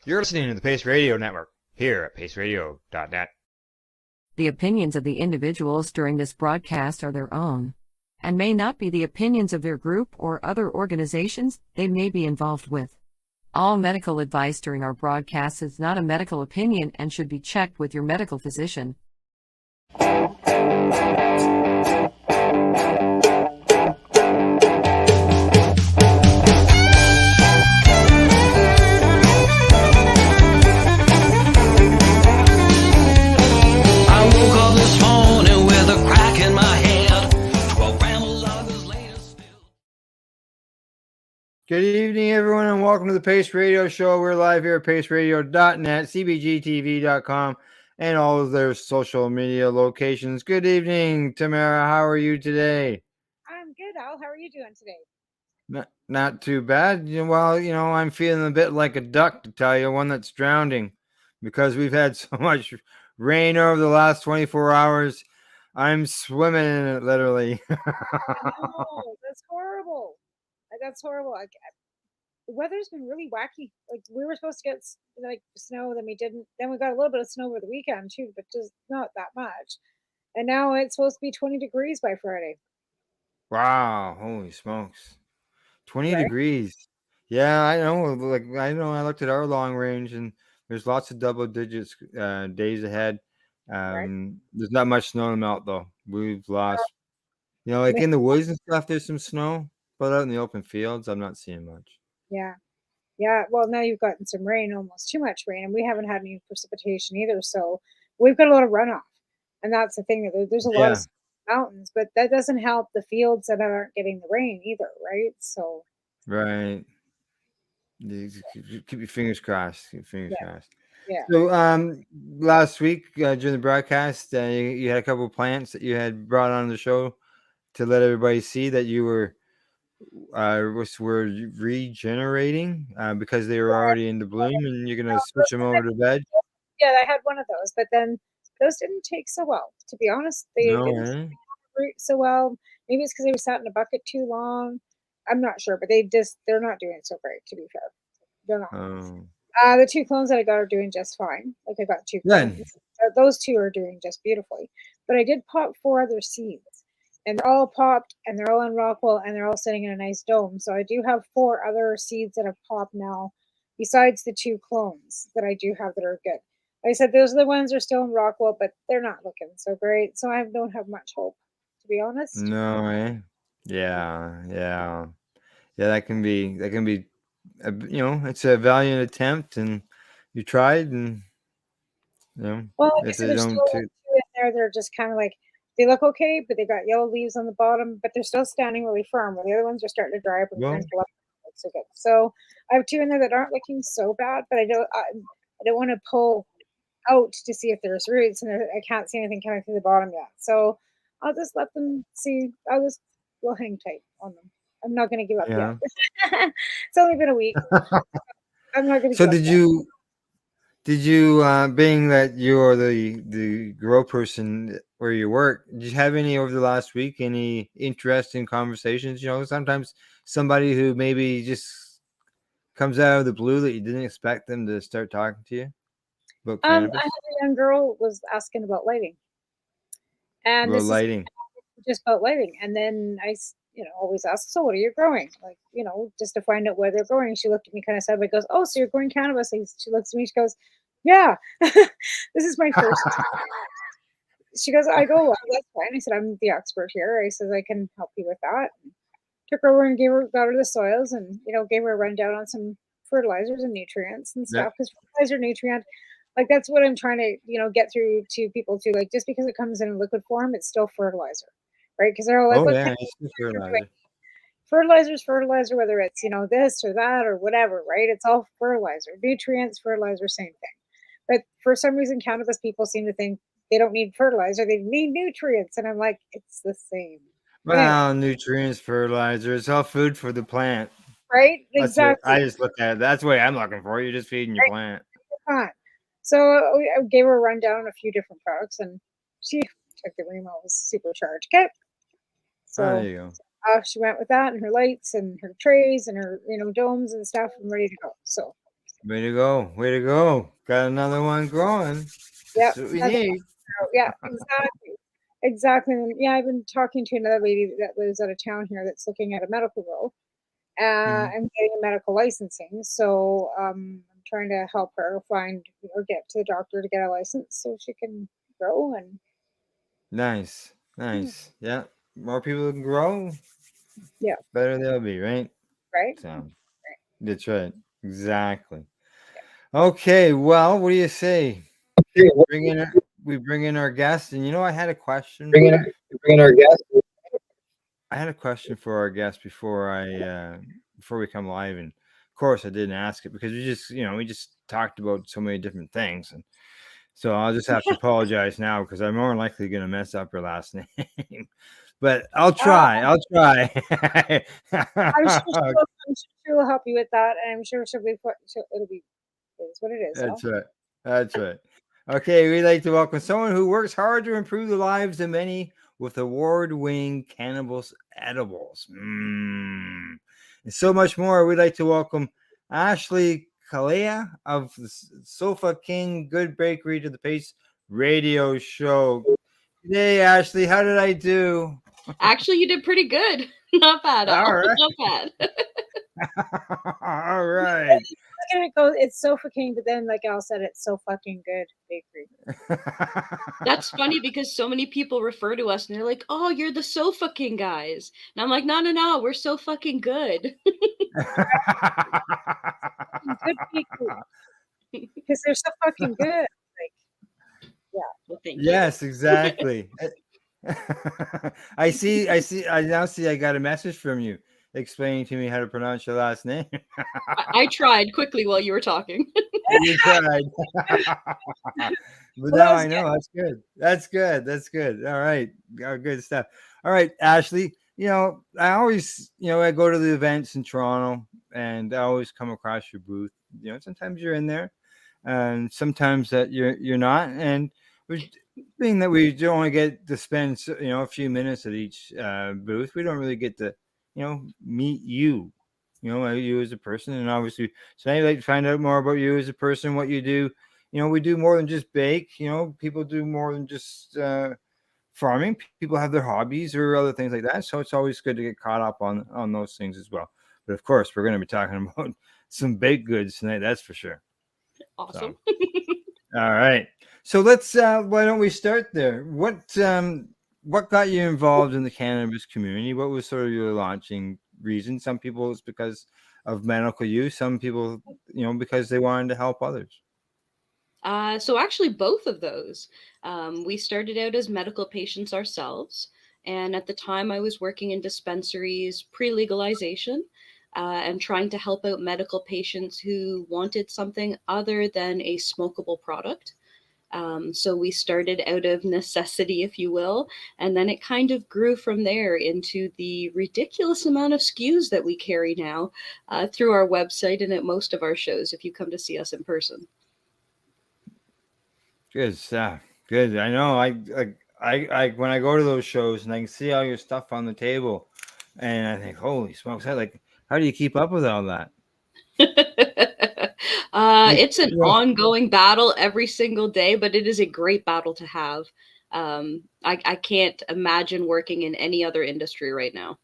You're listening to the Pace Radio Network here at paceradio.net. The opinions of the individuals during this broadcast are their own and may not be the opinions of their group or other organizations they may be involved with. All medical advice during our broadcast is not a medical opinion and should be checked with your medical physician. Good evening, everyone, and welcome to the Pace Radio Show. We're live here at paceradio.net, cbgtv.com, and all of their social media locations. Good evening, Tamara. How are you today? I'm good, Al. How are you doing today? Not too bad. Well, I'm feeling a bit like a duck, to tell you, one that's drowning, because we've had so much rain over the last 24 hours. I'm swimming in it, literally. No, that's horrible. That's horrible. The weather's been really wacky. Like, we were supposed to get snow, then we didn't. Then we got a little bit of snow over the weekend too, but just not that much. And now it's supposed to be 20 degrees by Friday. Wow! Holy smokes! 20 Right? degrees. Yeah, I know. I looked at our long range, and there's lots of double digits days ahead. Right. There's not much snow to melt though. We've lost. Like in the woods and stuff, there's some snow, but out in the open fields, I'm not seeing much. Yeah. Well, now you've gotten some rain, almost too much rain, and we haven't had any precipitation either. So we've got a lot of runoff, and that's the thing. That there's a lot of mountains, but that doesn't help the fields that aren't getting the rain either, right? So right. Keep your fingers crossed. Keep your fingers crossed. Yeah. So, last week during the broadcast, you had a couple of plants that you had brought on the show to let everybody see that you were regenerating because they were already into bloom, and you're gonna switch them over to veg. Yeah, I had one of those, but then those didn't take so well. To be honest, they didn't root so well. Maybe it's because they were sat in a bucket too long. I'm not sure, but they're not doing so great. To be fair, they're not. The two clones that I got are doing just fine. Like, I got two clones. Those two are doing just beautifully. But I did pop 4 other seeds, and they're all popped, and they're all in Rockwell, and they're all sitting in a nice dome. So I do have 4 other seeds that have popped now, besides the 2 clones that I do have that are good. Like I said, those are the ones that are still in Rockwell, but they're not looking so great. So I don't have much hope, to be honest. No, eh? Yeah. That can be. It's a valiant attempt, and you tried, and Well, like I said, there's still 2 in there. They're just kind of like, they look okay, but they got yellow leaves on the bottom, but they're still standing really firm. Where the other ones are starting to dry up and turn to look so good. So I have 2 in there that aren't looking so bad, but I don't want to pull out to see if there's roots, and I can't see anything coming through the bottom yet. So I'll just let them see. We'll hang tight on them. I'm not going to give up yet. It's only been a week. I'm not going to. So did you, being that you're the grow person where you work, did you have any over the last week, any interesting conversations? Sometimes somebody who maybe just comes out of the blue that you didn't expect them to start talking to you about cannabis. I had a young girl was asking about lighting, and about lighting. Just about lighting, and then I always ask, so what are you growing? Like, just to find out where they're growing. She looked at me kind of sadly, goes, oh, so you're growing cannabis? And she looks at me, she goes, yeah, this is my first. She goes, I go, well, that's fine. I said, I'm the expert here. I said, I can help you with that. And took her over and got her the soils, and gave her a rundown on some fertilizers and nutrients and stuff, because fertilizer, nutrient, like, that's what I'm trying to get through to people too. Like, just because it comes in liquid form, it's still fertilizer, right? Because they're all like, fertilizer's fertilizer, whether it's this or that or whatever, right? It's all fertilizer. Nutrients, fertilizer, same thing. But for some reason, cannabis people seem to think they don't need fertilizer, they need nutrients, and I'm like, it's the same. Well, nutrients, fertilizer, it's all food for the plant, right? Exactly. I just look at it. That's the way I'm looking for. You're just feeding your plant. So I gave her a rundown on a few different products, and she took the Remo, was supercharged. Okay, so there you go. She went with that, and her lights and her trays and her domes and stuff, and ready to go. So Way to go. Way to go. Got another one growing. Yep. That's what we need. Yeah, exactly. Exactly. And yeah, I've been talking to another lady that lives out of town here that's looking at a medical role and getting a medical licensing. So I'm trying to help her find or get to the doctor to get a license so she can grow and Nice. Nice. Yeah. More people can grow, yeah, better they'll be, right? right? So that's right. Exactly. Okay. Well, what do you say? Bring in our, we bring in our guest, and I had a question. Bring in our guest. I had a question for our guest before we come live, and of course I didn't ask it because we just talked about so many different things, and so I'll just have to apologize now because I'm more likely going to mess up her last name. But I'll try. I'll try. I'm sure she'll help you with that, and I'm sure it'll be it's what it is. That's right. That's right. Okay, we'd like to welcome someone who works hard to improve the lives of many with award-winning cannabis edibles. And so much more. We'd like to welcome Ashley Calia of the Sofa King Good Bakery to the Pace Radio Show. Hey, Ashley, how did I do? Actually, you did pretty good. Not bad, Al. All right. Not bad. All right. It's Sofa King, but then like Al said, it's so fucking good bakery. That's funny because so many people refer to us and they're like, "Oh, you're the Sofa King guys," and I'm like, "No, we're so fucking good." Good bakery because they're so fucking good. Like, yeah. Well, thank Yes, exactly. I now see I got a message from you explaining to me how to pronounce your last name. I tried quickly while you were talking. You tried. But now I know. That's good. That's good. That's good. All right. Good stuff. All right, Ashley. I always, I go to the events in Toronto and I always come across your booth. Sometimes you're in there and sometimes that you're not. And being that we only get to spend, a few minutes at each booth, we don't really get to, meet you. You as a person, and obviously, so I'd like to find out more about you as a person, what you do. We do more than just bake. People do more than just farming. People have their hobbies or other things like that. So it's always good to get caught up on those things as well. But of course, we're going to be talking about some baked goods tonight. That's for sure. Awesome. So, all right. So let's. Why don't we start there? What got you involved in the cannabis community? What was sort of your launching reason? Some people it's because of medical use. Some people, because they wanted to help others. So actually, both of those. We started out as medical patients ourselves, and at the time, I was working in dispensaries pre-legalization. And trying to help out medical patients who wanted something other than a smokable product. So we started out of necessity, if you will, and then it kind of grew from there into the ridiculous amount of SKUs that we carry now through our website and at most of our shows if you come to see us in person. Good stuff. Good. I know. I when I go to those shows and I can see all your stuff on the table, and I think, holy smokes! How do you keep up with all that? It's an ongoing battle every single day, but it is a great battle to have. I can't imagine working in any other industry right now.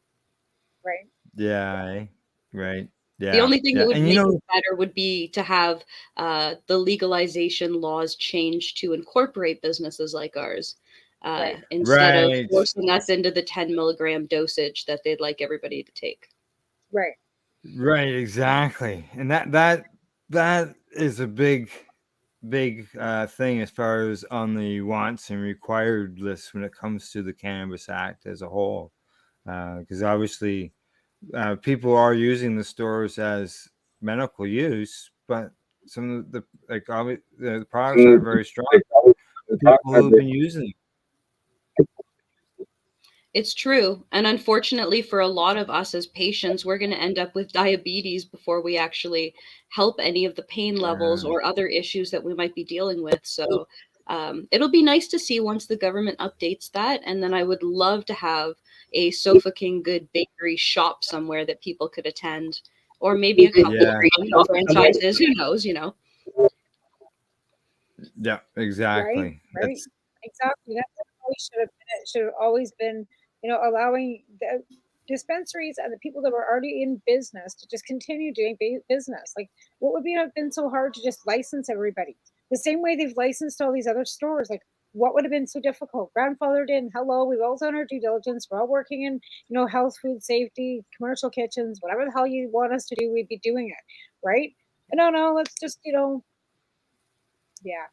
Right. Yeah. Right. Yeah. The only thing that would and make it better would be to have the legalization laws changed to incorporate businesses like ours instead of forcing us into the 10 milligram dosage that they'd like everybody to take. Right. Right. Exactly. And that is a big thing as far as on the wants and required list when it comes to the Cannabis Act as a whole, because obviously people are using the stores as medical use, but some of the the products aren't very strong. People who have been using them. It's true. And unfortunately, for a lot of us as patients, we're going to end up with diabetes before we actually help any of the pain levels or other issues that we might be dealing with. So it'll be nice to see once the government updates that. And then I would love to have a Sofa King Good Bakery shop somewhere that people could attend or maybe a couple Yeah. of regional franchises. Who knows? Yeah, Right, exactly. right. That's Exactly. That's what it always should have been. It should have always been, allowing the dispensaries and the people that were already in business to just continue doing business. Like, what would have been so hard to just license everybody? The same way they've licensed all these other stores. Like, what would have been so difficult? Grandfathered in. Hello, we've all done our due diligence. We're all working in, health, food safety, commercial kitchens, whatever the hell you want us to do, we'd be doing it, right? No, let's just, yeah.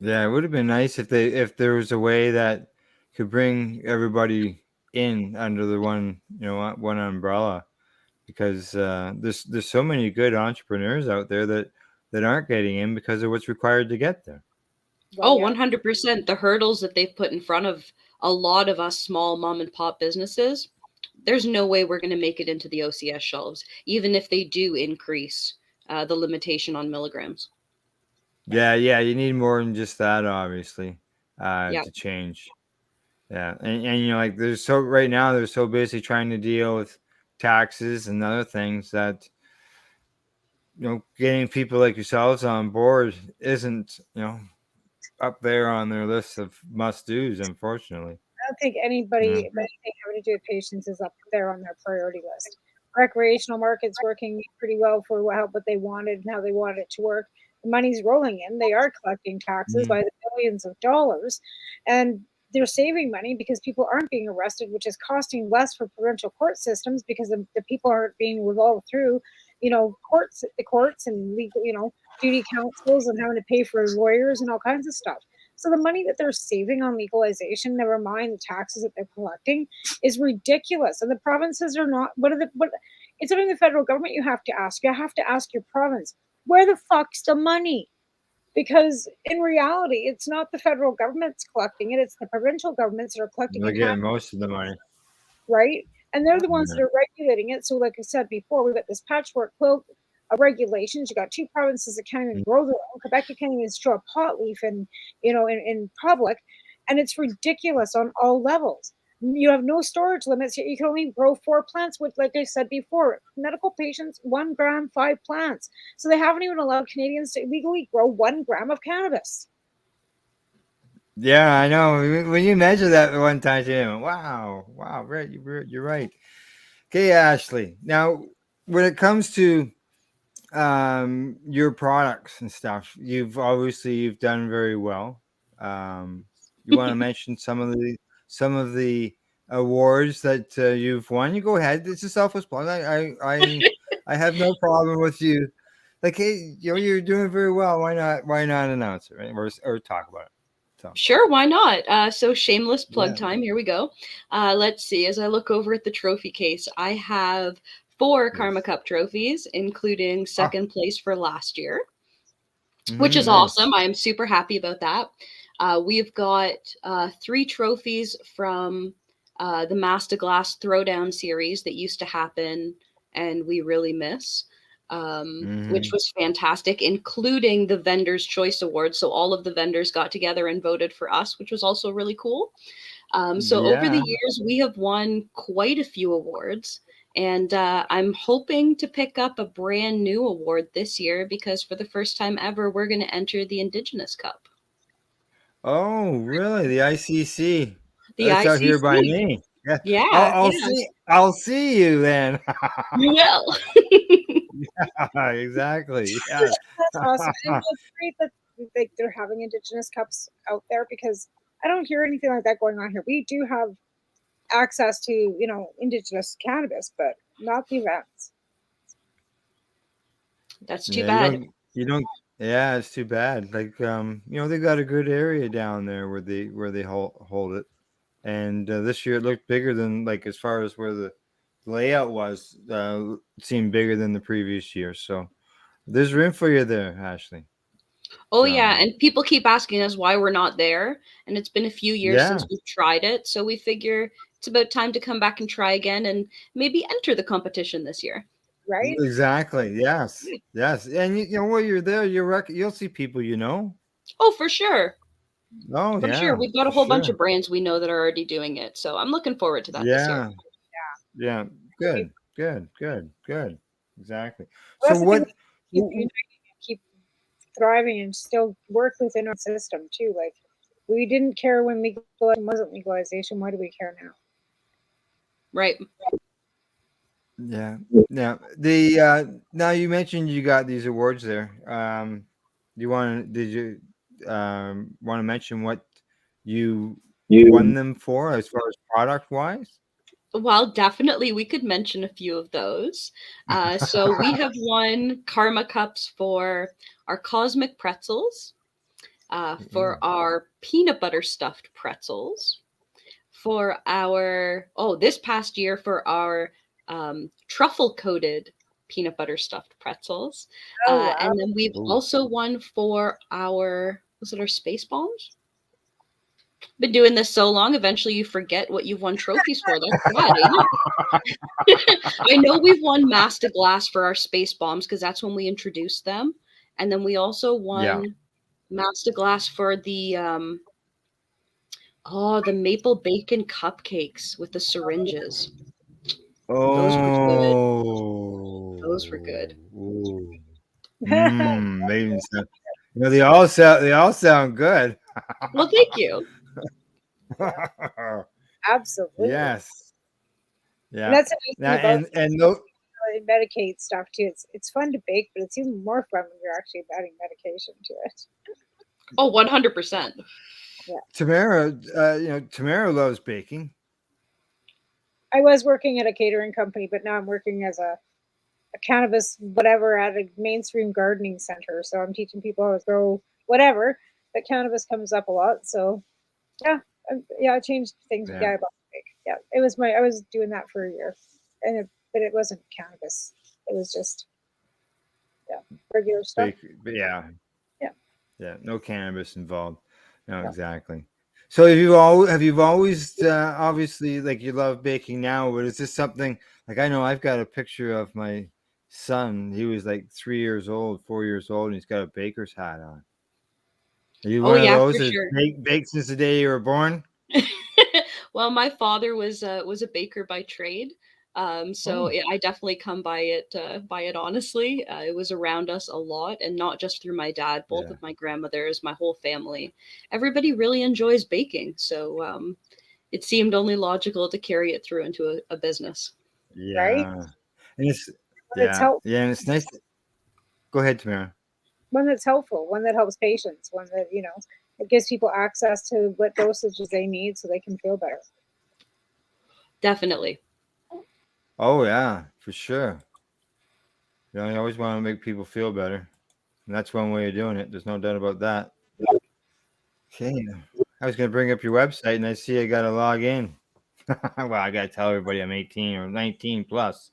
yeah, it would have been nice if there was a way that could bring everybody in under the one umbrella, because there's so many good entrepreneurs out there that aren't getting in because of what's required to get there. Well, Oh, yeah. 100%. The hurdles that they've put in front of a lot of us small mom and pop businesses, there's no way we're going to make it into the OCS shelves, even if they do increase the limitation on milligrams. Yeah, you need more than just that, obviously, Yeah. to change. Yeah, and like right now they're so busy trying to deal with taxes and other things that getting people like yourselves on board isn't up there on their list of must dos, unfortunately. I don't think Yeah. anything having to do with patients is up there on their priority list. Recreational market's working pretty well for what they wanted and how they wanted it to work. The money's rolling in. They are collecting taxes by the billions of dollars, and they're saving money because people aren't being arrested, which is costing less for provincial court systems because the people aren't being revolved through, the courts and legal, duty councils and having to pay for lawyers and all kinds of stuff. So the money that they're saving on legalization, never mind the taxes that they're collecting, is ridiculous. And the provinces are not. It's only the federal government you have to ask. You have to ask your province, where the fuck's the money? Because in reality, it's not the federal government's collecting it; it's the provincial governments that are collecting They're it, getting most of the money. right? And they're the ones Yeah. that are regulating it. So, like I said before, we've got this patchwork quilt of regulations. You got two provinces that can't even grow their own. Quebec, you can't even show a pot leaf in public, and it's ridiculous on all levels. You have no storage limits. You can only grow 4 plants, which, like I said before, medical patients 1 gram, 5 plants. So they haven't even allowed Canadians to legally grow 1 gram of cannabis. Yeah, I know. When you measure that one time, wow, right, you're right. Okay, Ashley. Now, when it comes to your products and stuff, you've done very well. You want to mention some of the awards that you've won? You go ahead. It's a selfless plug. I have no problem with you. Like, hey, you're doing very well. Why not announce it, right? Or talk about it. So Sure, why not? So shameless plug yeah. time. Here we go. Let's see. As I look over at the trophy case, I have 4 Karma Yes. Cup trophies, including Ah, second place for last year, which is nice. awesome. I am super happy about that. We've got 3 trophies from the Master Glass Throwdown series that used to happen and we really miss, which was fantastic, including the Vendor's Choice Award. So all of the vendors got together and voted for us, which was also really cool. So over the Yeah. years, we have won quite a few awards. And I'm hoping to pick up a brand new award this year because for the first time ever, we're going to enter the Indigenous Cup. Oh, really? The ICC. The That's out here by ICC. me. Yeah. Yeah, I'll yeah, see. I'll see you then. you will. Exactly. Yeah. That's awesome. And it's great that they're having Indigenous cups out there because I don't hear anything like that going on here. We do have access to, Indigenous cannabis, but not the events. That's too Yeah. bad. You don't. Yeah, it's too bad. Like, they got a good area down there where they hold it, and this year it looked bigger than, like, as far as where the layout was. It seemed bigger than the previous year. So there's room for you there, Ashley. Oh, So yeah. And people keep asking us why we're not there. And it's been a few years yeah. since we've tried it. So we figure it's about time to come back and try again and maybe enter the competition this year. Right? Exactly. Yes. Yes. And while you're there, you'll see people Oh, for sure. Oh For sure. yeah, We've got a for whole bunch sure. of brands we know that are already doing it. So I'm looking forward to that this year. Yeah. Yeah. Good. Good. Good. Good. Exactly. Well, So that's the thing. what? We keep uniting and keep thriving and still work within our system too. Like we didn't care when legalization wasn't legalization. Why do we care now? Right. Yeah. Now the now you mentioned you got these awards there. Did you want to mention what you won them for as far as product wise? Well, definitely we could mention a few of those. So we have won Karma Cups for our cosmic pretzels, for our peanut butter stuffed pretzels, for our, this past year for our truffle coated peanut butter stuffed pretzels. Oh wow! And then we've Ooh. also won for was it our space bombs? Been doing this so long, eventually you forget what you've won trophies for. That's bad, ain't it? I know we've won Master Glass for our space bombs because that's when we introduced them. And then we also Yeah. won Master Glass for the maple bacon cupcakes with the syringes. Those were good. Those were good. Oh. Maybe sound, they all sound good. Well, thank you. Absolutely. Yes. And Yeah. that's the nice Now thing about and no, Medicaid stuff too. It's fun to bake, but it's even more fun when you're actually adding medication to it. Oh, 100%. Yeah. Tamara, Tamara loves baking. I was working at a catering company, but now I'm working as a cannabis whatever at a mainstream gardening center. So I'm teaching people how to grow whatever. But cannabis comes up a lot. So yeah, I changed things. Yeah. Yeah, I bought big. Yeah, it was I was doing that for a year, but it wasn't cannabis. It was just regular stuff. But yeah. Yeah. Yeah. No cannabis involved. No, Yeah. exactly. So have you always obviously like you love baking now, but is this something like I know I've got a picture of my son. He was like 3 years old, 4 years old, and he's got a baker's hat on. Are you Oh, one of yeah, those for that sure. baked since the day you were born? Well, my father was a baker by trade, so Oh, I definitely come by it honestly. It was around us a lot, and not just through my dad. Both yeah, of my grandmothers, my whole family, everybody really enjoys baking. So it seemed only logical to carry it through into a business. Right. yeah, and it's One that's yeah, help, yeah, and it's nice. Go ahead, Tamara. one that's helpful, one that helps patients, one that it gives people access to what dosages they need so they can feel better. Definitely. Oh yeah, for sure. You always want to make people feel better, and that's one way of doing it. There's no doubt about that. Okay, I was gonna bring up your website, and I see I got to log in. Well, I got to tell everybody I'm 18 or 19 plus.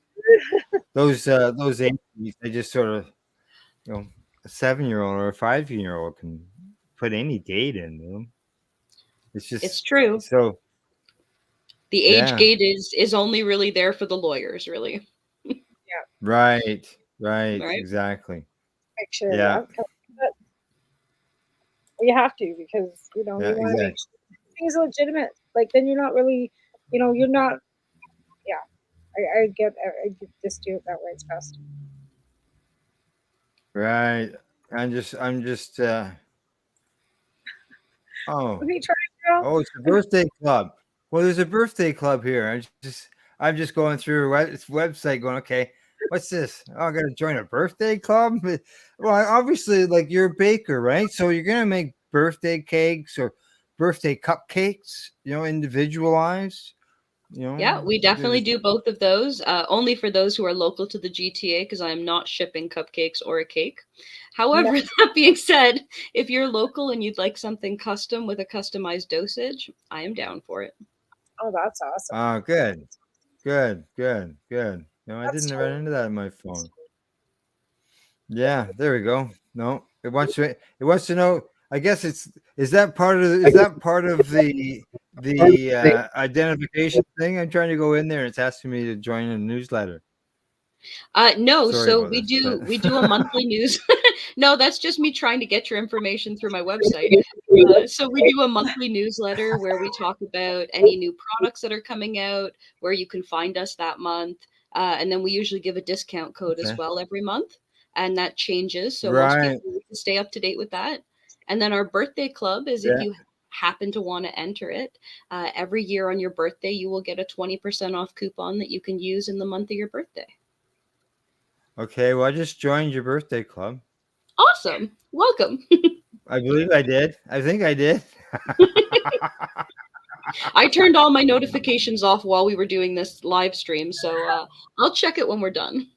Those ages, they just sort of a 7-year-old or a 5-year-old can put any date in them. It's It's just true. so The age yeah. gate is only really there for the lawyers, really. Yeah, Right. Right. Right? Exactly. make sure of Yeah. that. But you have to because you Yeah. want to make Exactly. sure things are legitimate. Like then you're not really, you're not. Yeah, I just do it that way. It's best. Right. I'm just oh. Okay, try it, girl. Oh, it's a birthday club. Well, there's a birthday club here. I'm just going through this website going, okay, what's this? Oh, I got to join a birthday club. Well, obviously, like you're a baker, right? So you're gonna make birthday cakes or birthday cupcakes, individualized. Yeah, we definitely There's do both of those, only for those who are local to the GTA, because I'm not shipping cupcakes or a cake. No. However, that being said, if you're local and you'd like something custom with a customized dosage, I am down for it. Oh, that's awesome. oh, good, good, good, good. No, I That's didn't run totally. into that on my phone. Yeah, there we go. No, it wants to know. I guess is that part of the identification thing? I'm trying to go in there and it's asking me to join a newsletter. No, Sorry so about we this, do but we do a monthly news. No, that's just me trying to get your information through my website. So we do a monthly newsletter where we talk about any new products that are coming out, where you can find us that month, And then we usually give a discount code as Okay. well every month, and that changes. So most Right. people need to stay up to date with that. And then our birthday club is if Yeah. you happen to want to enter it, every year on your birthday, you will get a 20% off coupon that you can use in the month of your birthday. Okay. Well, I just joined your birthday club. Awesome. Welcome. I believe I did. I think I did. I turned all my notifications off while we were doing this live stream, so I'll check it when we're done.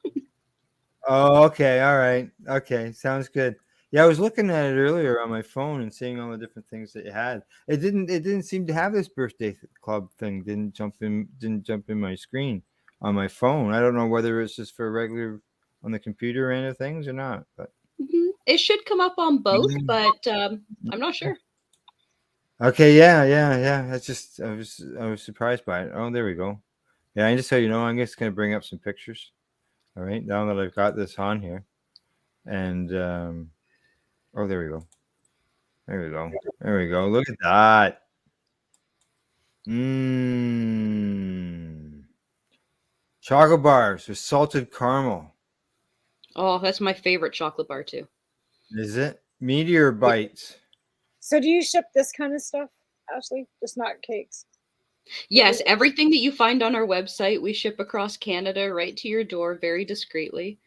Oh, okay. All right. Okay. Sounds good. Yeah, I was looking at it earlier on my phone and seeing all the different things that you had. It didn't seem to have this birthday club thing. Didn't jump in my screen on my phone. I don't know whether it's just for regular on the computer end of things or not, but It should come up on both, Mhm. but I'm not sure. Okay, yeah. That's just I was surprised by it. Oh, there we go. Yeah, and just so you know, I'm just gonna bring up some pictures. All right, now that I've got this on here. And oh, there we go. There we go. There we go. Look at that. Mmm. Chocolate bars with salted caramel. Oh, that's my favorite chocolate bar too. Is it? Meteor bites. So do you ship this kind of stuff, Ashley? Just not cakes? Yes, everything that you find on our website, we ship across Canada right to your door very discreetly.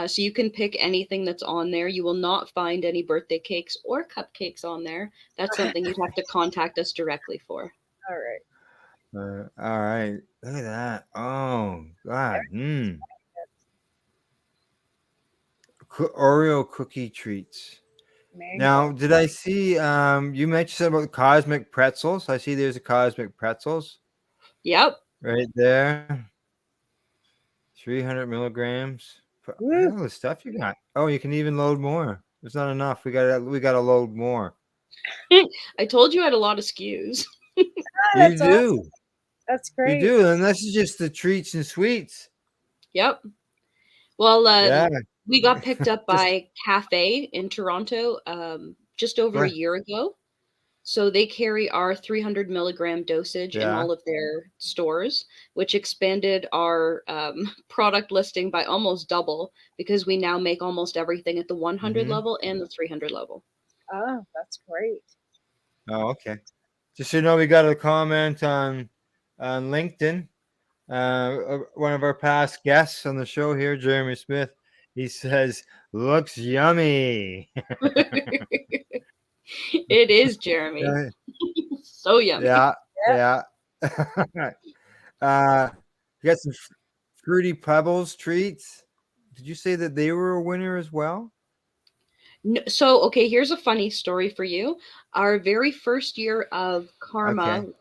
So you can pick anything that's on there. You will not find any birthday cakes or cupcakes on there. That's something you'd have to contact us directly for. All right. All right. Look at that. Oh God. Oreo cookie treats. Mango. Now, did I see you mentioned something about cosmic pretzels? I see there's a cosmic pretzels Yep. right there. 300 milligrams. Look at all the stuff you got. Oh, you can even load more. There's not enough. We gotta load more. I told you I had a lot of SKUs. You That's awesome. do. That's You great. do. And this is just the treats and sweets. Yep. Well, Yeah. we got picked up Just by Cafe in Toronto just over a right. year ago. So they carry our 300 milligram dosage in Yeah. all of their stores, which expanded our product listing by almost double because we now make almost everything at the 100 Mm-hmm. level and the 300 level. Oh, that's great. Oh, okay. Just so you know, we got a comment on LinkedIn. One of our past guests on the show here, Jeremy Smith, he says, "Looks yummy." It is, Jeremy. Yeah, So yummy. yeah, Yeah. yeah. You got some fruity pebbles treats. Did you say that they were a winner as well? So, okay, here's a funny story for you. Our very first year of Karma, Okay.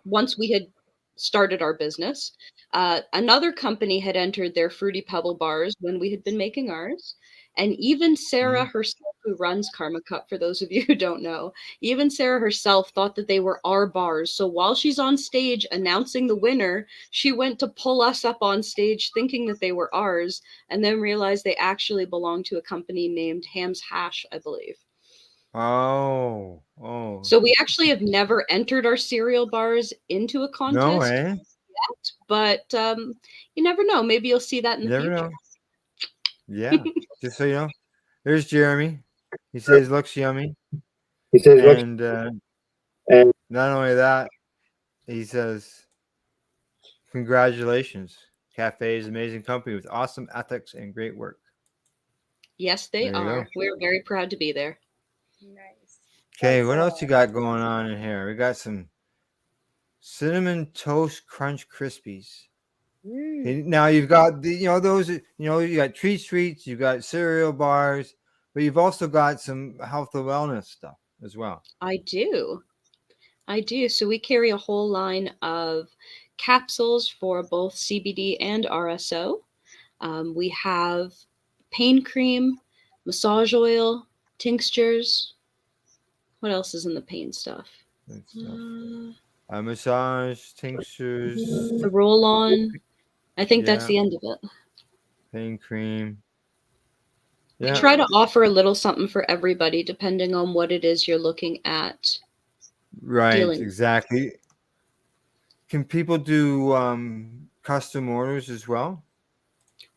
once we had started our business, another company had entered their Fruity Pebble bars when we had been making ours. And even Sarah Mhm. herself, who runs Karma Cup, for those of you who don't know, even Sarah herself thought that they were our bars. So while she's on stage announcing the winner, she went to pull us up on stage thinking that they were ours, and then realized they actually belonged to a company named Ham's Hash, I believe. Oh, So we actually have never entered our cereal bars into a no contest way. yet, but you never know. Maybe you'll see that in You the never future. know. Yeah. Just so you know, there's Jeremy. He says looks yummy, He says, look, and and not only that, he says, "Congratulations, Cafe is an amazing company with awesome ethics and great work." Yes, they There you go. are. We're very proud to be there. Nice. Okay, That's what else you got going on in here? We got some cinnamon toast crunch crispies. Okay, now you've got those, you got treats, you've got cereal bars, but you've also got some health and wellness stuff as well. I do. I do. So we carry a whole line of capsules for both CBD and RSO. We have pain cream, massage oil, tinctures. What else is in the pain stuff? Good stuff. Uh, Massage, tinctures, the roll on. I think that's yeah, the end of it. pain cream. We Yeah, try to offer a little something for everybody depending on what it is you're looking at right, dealing with. exactly. Can people do custom orders as well?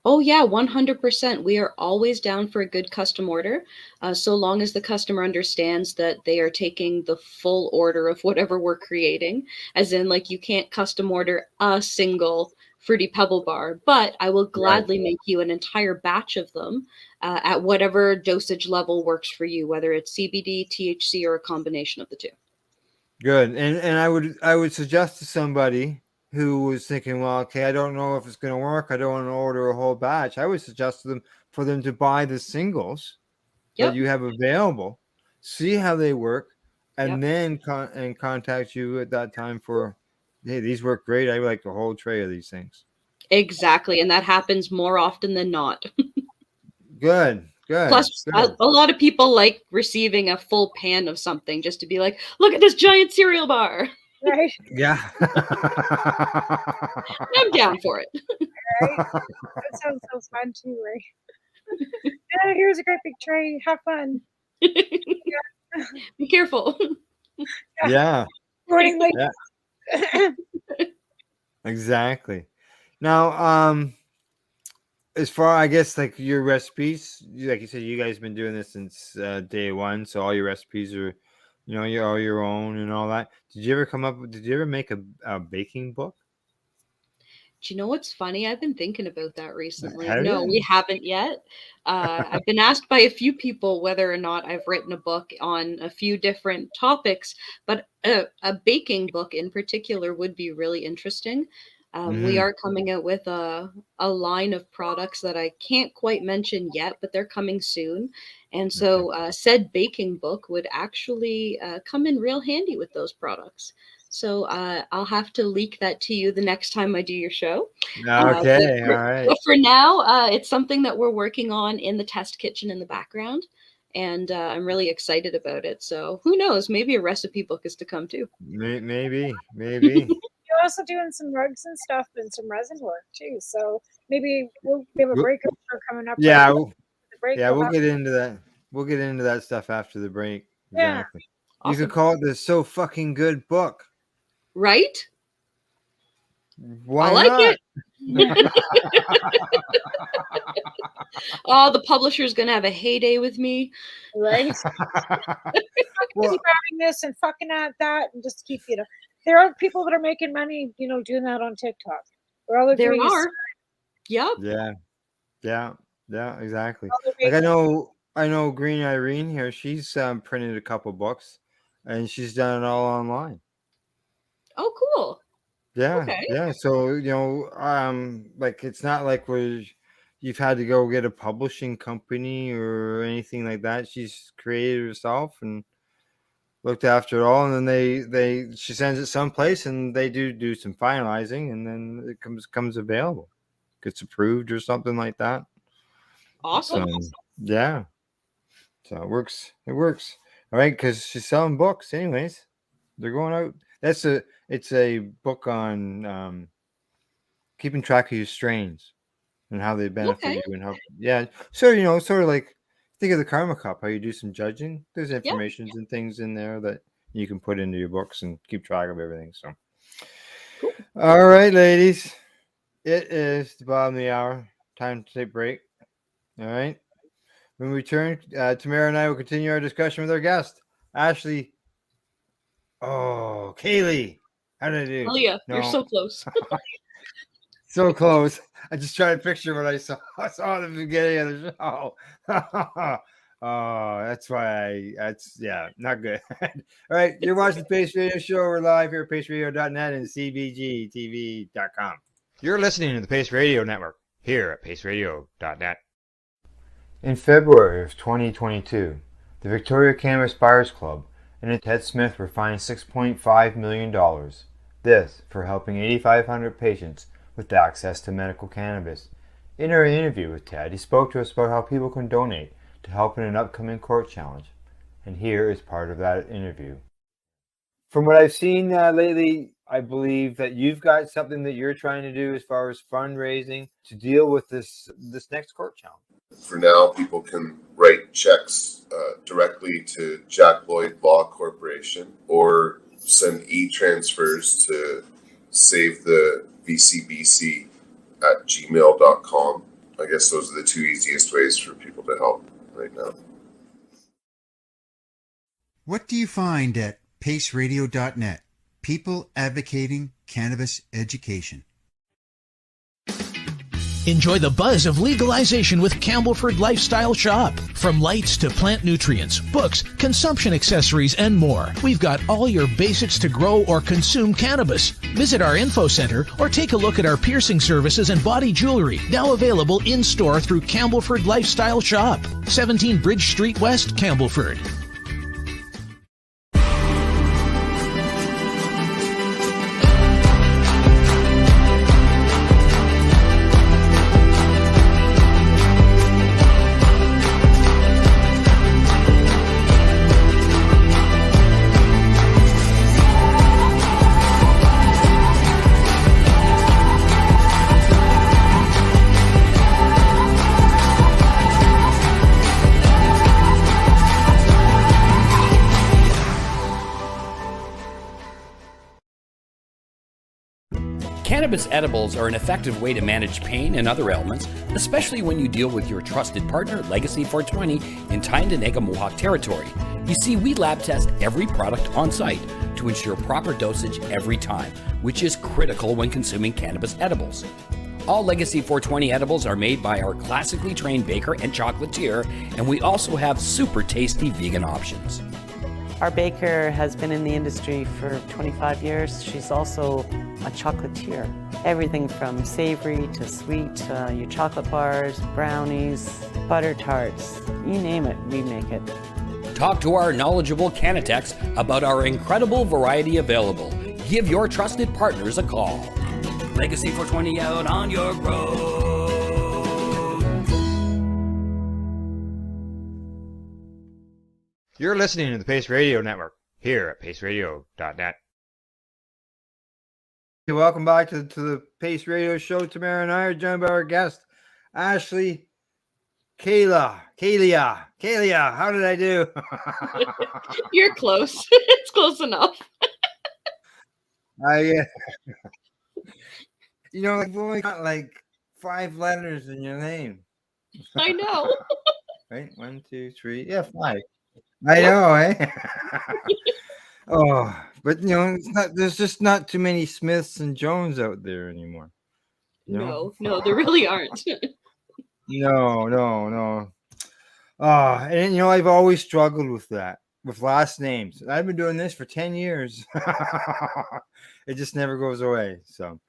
Oh yeah, 100%. We are always down for a good custom order, so long as the customer understands that they are taking the full order of whatever we're creating. As in, like, you can't custom order a single Fruity Pebble bar, but I will Right. gladly make you an entire batch of them at whatever dosage level works for you, whether it's CBD, THC, or a combination of the two. Good. And I would suggest to somebody who was thinking, well, okay, I don't know if it's going to work. I don't want to order a whole batch. I would suggest to them for them to buy the singles that Yep. you have available, see how they work, and Yep. then contact you at that time for, hey, these work great. I would like a whole tray of these things. Exactly, and that happens more often than not. Good. Plus, Good. a lot of people like receiving a full pan of something just to be like, look at this giant cereal bar. Right. Yeah. I'm down for it. Right. That sounds so fun too, right? Yeah, here's a great big tray. Have fun. Be careful. Yeah. Running late. Yeah. Exactly. Now, as far, I guess, like your recipes, like you said, you guys have been doing this since day one, so all your recipes are, all your own and all that. Did you ever make a baking book? Do you know what's funny? I've been thinking about that recently. Have No, you? we haven't yet. I've been asked by a few people whether or not I've written a book on a few different topics, but a baking book in particular would be really interesting. We are coming out with a line of products that I can't quite mention yet, but they're coming soon. And so said baking book would actually come in real handy with those products. So I'll have to leak that to you the next time I do your show. Okay, all right. But for now, it's something that we're working on in the test kitchen in the background. And I'm really excited about it. So who knows? Maybe a recipe book is to come too. Maybe. You're also doing some rugs and stuff and some resin work too. So maybe we have a break coming up. Yeah, Right? The break. we'll get into that. We'll get into that stuff after the break. Yeah. Exactly. You Awesome. could call it the So Fucking Good Book. Right? Why I like not? it. Oh, the publisher's gonna have a heyday with me. Right. Well, grabbing this and fucking at that and just keep, there are people that are making money, doing that on TikTok. There are. Yep. Yeah, exactly. Like I know Green Irene here. She's printed a couple books, and she's done it all online. Oh, cool. Yeah, Okay. yeah. So like it's not like you've had to go get a publishing company or anything like that. She's created it herself and looked after it all, and then she sends it someplace, and they do some finalizing, and then it comes available, gets approved or something like that. Awesome. So, yeah. So it works. All right, because she's selling books anyways. They're going out. It's a book on keeping track of your strains and how they benefit you and how, yeah. So, sort of like think of the Karma Cup, how you do some judging. There's information and things in there that you can put into your books and keep track of everything. So, cool. All right, ladies, it is the bottom of the hour. Time to take a break. All right. When we return, Tamara and I will continue our discussion with our guest, Ashley. Oh, Kaylee. How did I do? Calia, you're so close. So close. I just tried to picture what I saw. I saw at the beginning of the show. Oh, that's why not good. All right. You're watching the Pace Radio Show. We're live here at paceradio.net and cbgtv.com. You're listening to the Pace Radio Network here at paceradio.net. In February of 2022, the Victoria Cannabis Buyers Club and Ted Smith were fined $6.5 million. This for helping 8,500 patients with access to medical cannabis. In our interview with Ted, he spoke to us about how people can donate to help in an upcoming court challenge. And here is part of that interview. From what I've seen lately, I believe that you've got something that you're trying to do as far as fundraising to deal with this next court challenge. For now, people can write checks directly to Jack Lloyd Law Corporation or send e-transfers to save the VCBC at gmail.com. I guess those are the two easiest ways for people to help right now. What do you find at paceradio.net? People advocating cannabis education. Enjoy the buzz of legalization with Campbellford Lifestyle Shop. From lights to plant nutrients, books, consumption accessories, and more, we've got all your basics to grow or consume cannabis. Visit our info center or take a look at our piercing services and body jewelry, now available in-store through Campbellford Lifestyle Shop, 17 Bridge Street West, Campbellford. Cannabis edibles are an effective way to manage pain and other ailments, especially when you deal with your trusted partner, Legacy 420, in Tyendinaga Mohawk territory. You see, we lab test every product on site to ensure proper dosage every time, which is critical when consuming cannabis edibles. All Legacy 420 edibles are made by our classically trained baker and chocolatier, and we also have super tasty vegan options. Our baker has been in the industry for 25 years. She's also a chocolatier. Everything from savory to sweet, your chocolate bars, brownies, butter tarts, you name it, we make it. Talk to our knowledgeable Cannatex about our incredible variety available. Give your trusted partners a call. Legacy 420 out on your road. You're listening to the Pace Radio Network here at paceradio.net. Welcome back to the Pace Radio Show. Tamara and I are joined by our guest, Ashley Calia. How did I do? You're close. It's close enough. You know, you've only got like 5 letters in your name. I know. Right? 1, 2, 3. Yeah, 5. I know, eh? Oh, but you know, there's just not too many Smiths and Jones out there anymore. You know? No, there really aren't. No. And you know, I've always struggled with that, with last names. I've been doing this for 10 years. It just never goes away. So,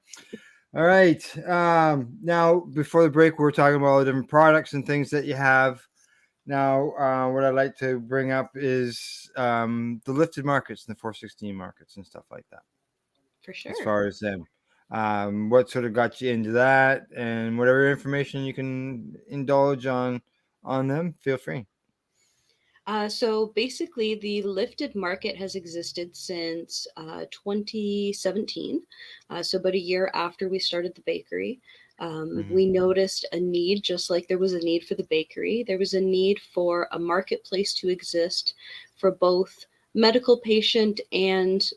all right. Now, before the break, we were talking about all the different products and things that you have. Now, what I'd like to bring up is the lifted markets and the 416 markets and stuff like that. For sure. As far as them. What sort of got you into that, and whatever information you can indulge on them, feel free. So basically, the lifted market has existed since 2017. So about a year after we started the bakery. We noticed a need, just like there was a need for the bakery. There was a need for a marketplace to exist for both medical patient and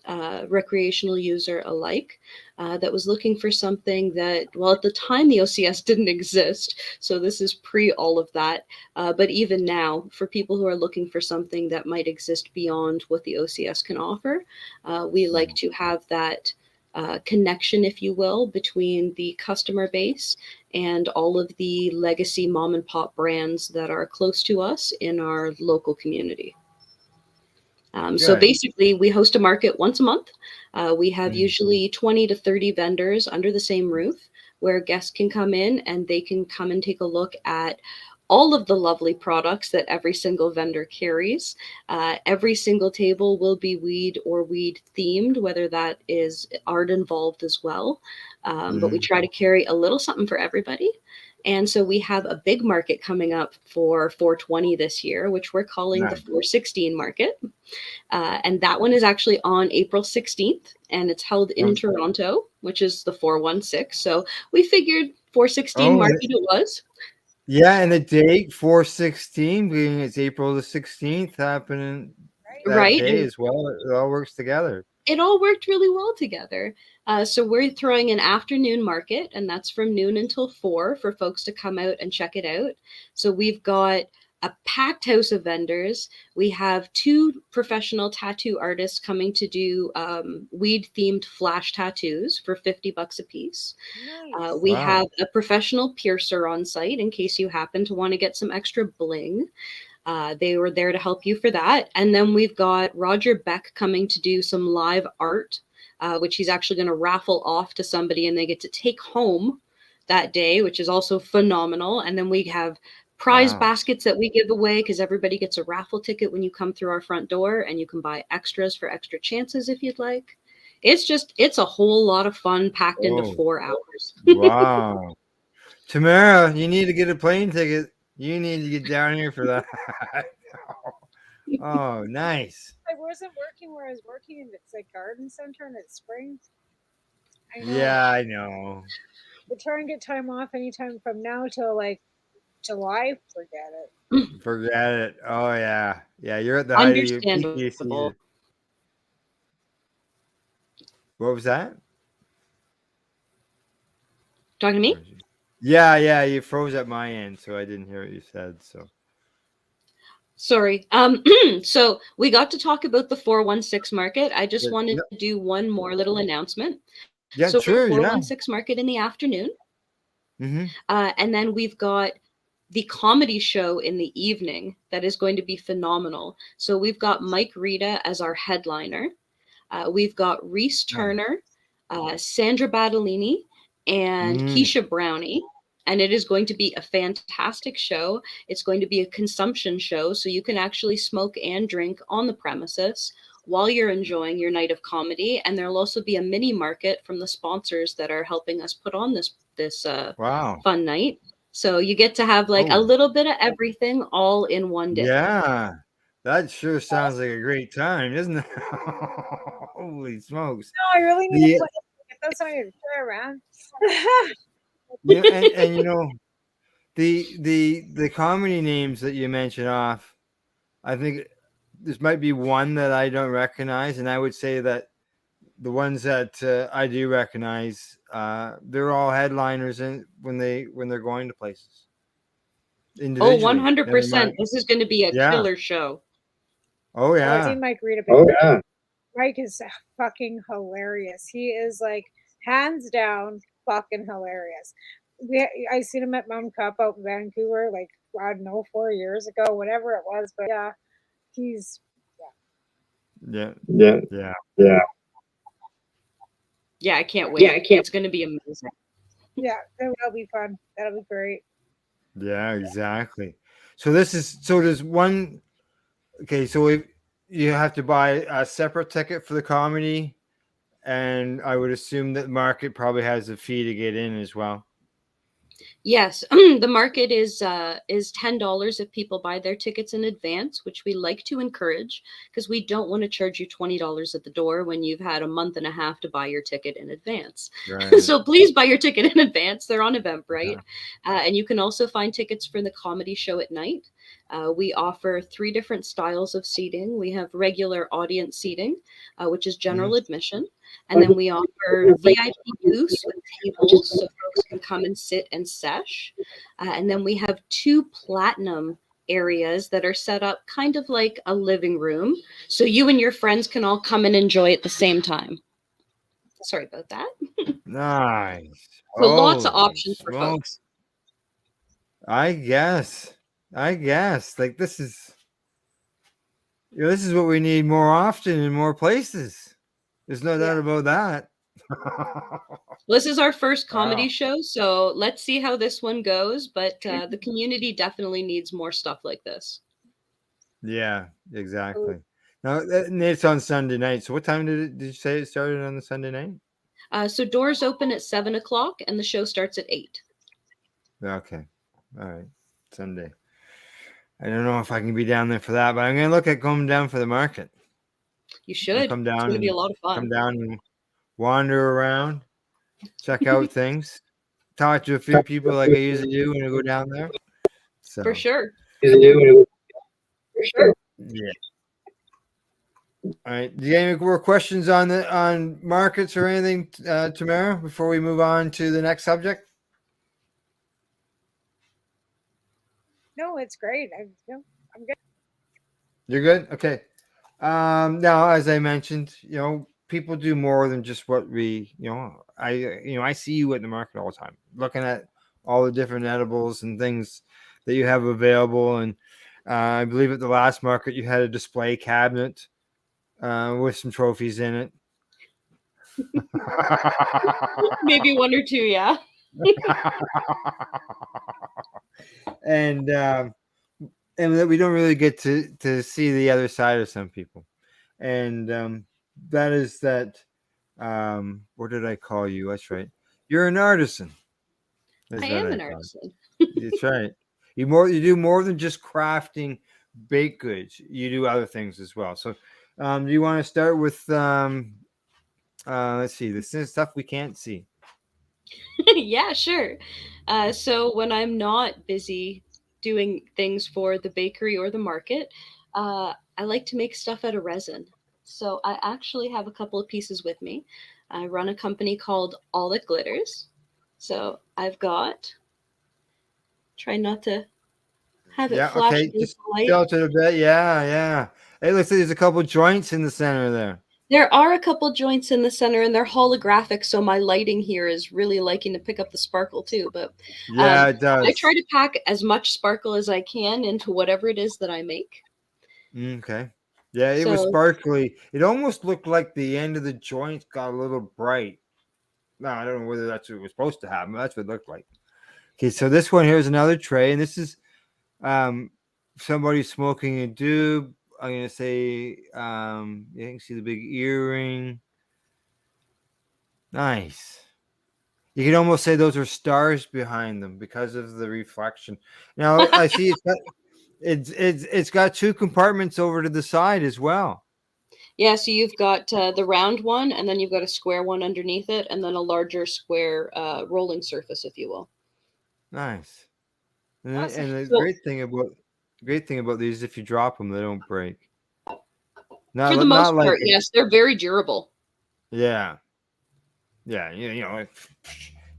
recreational user alike, that was looking for something that, well, at the time the OCS didn't exist, so this is pre all of that, but even now, for people who are looking for something that might exist beyond what the OCS can offer, we like to have that connection, if you will, between the customer base and all of the legacy mom and pop brands that are close to us in our local community. So basically, we host a market once a month. We have usually 20 to 30 vendors under the same roof where guests can come in and they can come and take a look at all of the lovely products that every single vendor carries. Every single table will be weed or weed themed, whether that is art involved as well. But we try to carry a little something for everybody. And so we have a big market coming up for 420 this year, which we're calling the 416 market. And that one is actually on April 16th, and it's held in Toronto, which is the 416. So we figured 416 market it was. Yeah, and the date 416 being it's April the 16th happening that day as well. It all works together. it all worked really well together. So we're throwing an afternoon market, and that's from noon until 4 for folks to come out and check it out. So we've got a packed house of vendors. We have 2 professional tattoo artists coming to do weed themed flash tattoos for $50 a piece. Nice. We Wow. have a professional piercer on site in case you happen to want to get some extra bling. They were there to help you for that. And then we've got Roger Beck coming to do some live art, which he's actually going to raffle off to somebody and they get to take home that day, which is also phenomenal. And then we have prize Wow. baskets that we give away because everybody gets a raffle ticket when you come through our front door, and you can buy extras for extra chances if you'd like. It's a whole lot of fun packed into Oh. 4 hours. Wow. Tamara, you need to get a plane ticket. You need to get down here for that. Oh, nice. I wasn't working where I was working, and it's like garden center and it's spring. I know. Yeah, I know. But try and get time off anytime from now till like July. Forget it. Forget it. Oh yeah. Yeah, you're at the height of your peak of your Understandable. season. What was that? Talking to me? Yeah, you froze at my end, so I didn't hear what you said. So Sorry. So we got to talk about the 416 market. I just wanted to do one more little announcement. yeah, So sure, for yeah. 416 market in the afternoon. Mm-hmm. And then we've got the comedy show in the evening that is going to be phenomenal. So we've got Mike Rita as our headliner. We've got Reese Turner, Sandra Battolini, and Keisha Brownie. And it is going to be a fantastic show. It's going to be a consumption show, so you can actually smoke and drink on the premises while you're enjoying your night of comedy. And there'll also be a mini market from the sponsors that are helping us put on this Wow. fun night. So you get to have like a little bit of everything all in one day. Yeah. That sure sounds like a great time, doesn't it? Holy smokes. No, I really need to play. That's not even fair, man. Yeah, and you know, the comedy names that you mentioned off, I think this might be one that I don't recognize, and I would say that the ones that I do recognize, they're all headliners when they're going to places. Oh, Individually. 100%. This is going to be a Yeah. killer show. Oh I've yeah. seen Mike Rita. Oh yeah. Mike is fucking hilarious. He is like hands down fucking hilarious. I seen him at Mum Cup out in Vancouver, like I don't know, 4 years ago, whatever it was. But yeah, he's Yeah. Yeah. Yeah. Yeah. Yeah, I can't wait. It's going to be amazing. yeah, that'll be fun. That'll be great. Yeah, exactly. So there's one. Okay, so if you have to buy a separate ticket for the comedy, and I would assume that the market probably has a fee to get in as well. Yes, the market is $10 if people buy their tickets in advance, which we like to encourage because we don't want to charge you $20 at the door when you've had a month and a half to buy your ticket in advance. Right. So please buy your ticket in advance. They're on Eventbrite. And you can also find tickets for the comedy show at night. We offer 3 different styles of seating. We have regular audience seating, which is general admission. And then we offer VIP booths with tables so folks can come and sit and sesh. And then we have 2 platinum areas that are set up kind of like a living room. So you and your friends can all come and enjoy at the same time. Sorry about that. Nice. So lots of Holy options for smokes. folks. I guess. Like this is what we need more often in more places. There's no doubt about that. This is our first comedy show, so let's see how this one goes. But the community definitely needs more stuff like this. Yeah, exactly. Now it's on Sunday night. So what time did you say it started on the Sunday night? So doors open at 7 o'clock and the show starts at 8. Okay. All right. Sunday. I don't know if I can be down there for that, but I'm going to look at going down for the market. You should. Come down. It's going to be a lot of fun. Come down and wander around, check out things, talk to a few people like I usually do when I go down there. So. For sure. Yeah. All right. Do you have any more questions on markets or anything, Tamara, before we move on to the next subject? No, it's great. I'm good. You're good? Okay. Now, as I mentioned, people do more than just what I see you at the market all the time, looking at all the different edibles and things that you have available. And I believe at the last market you had a display cabinet with some trophies in it. Maybe one or two, yeah. and that we don't really get to see the other side of some people. And that is that. What did I call you? That's right. You're an artisan. I am an artisan. That's right. You do more than just crafting baked goods. You do other things as well. So, do you want to start with? Let's see. This is stuff we can't see. Yeah, sure. So when I'm not busy doing things for the bakery or the market, I like to make stuff out of resin. So I actually have a couple of pieces with me. I run a company called All That Glitters. So I've got, try not to have it flash Okay. into Just the light. tilt it a bit. Yeah. It looks like there's a couple joints in the center there. There are a couple joints in the center, and they're holographic, so my lighting here is really liking to pick up the sparkle too. But Yeah, it does. I try to pack as much sparkle as I can into whatever it is that I make. Okay. Yeah, it was sparkly. It almost looked like the end of the joint got a little bright. No, I don't know whether that's what it was supposed to happen. That's what it looked like. Okay, so this one here is another tray, and this is somebody smoking a doob. I'm gonna say you can see the big earring. Nice. You can almost say those are stars behind them because of the reflection. Now I see it's got two compartments over to the side as well. Yeah, so you've got the round one, and then you've got a square one underneath it, and then a larger square rolling surface, if you will. Nice. Awesome. And the great thing about these, if you drop them, they don't break. For the most part, yes, they're very durable. Yeah. But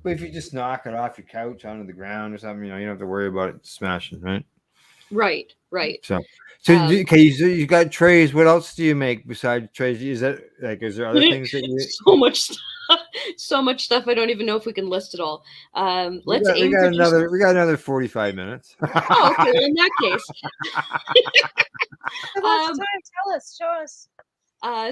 if you just knock it off your couch onto the ground or something, you don't have to worry about it smashing, right? Right. So okay, so you got trays. What else do you make besides trays? Is there other things that you? So much stuff. I don't even know if we can list it all. We got another 45 minutes. Oh, okay. Well, in that case, Tell us, show us.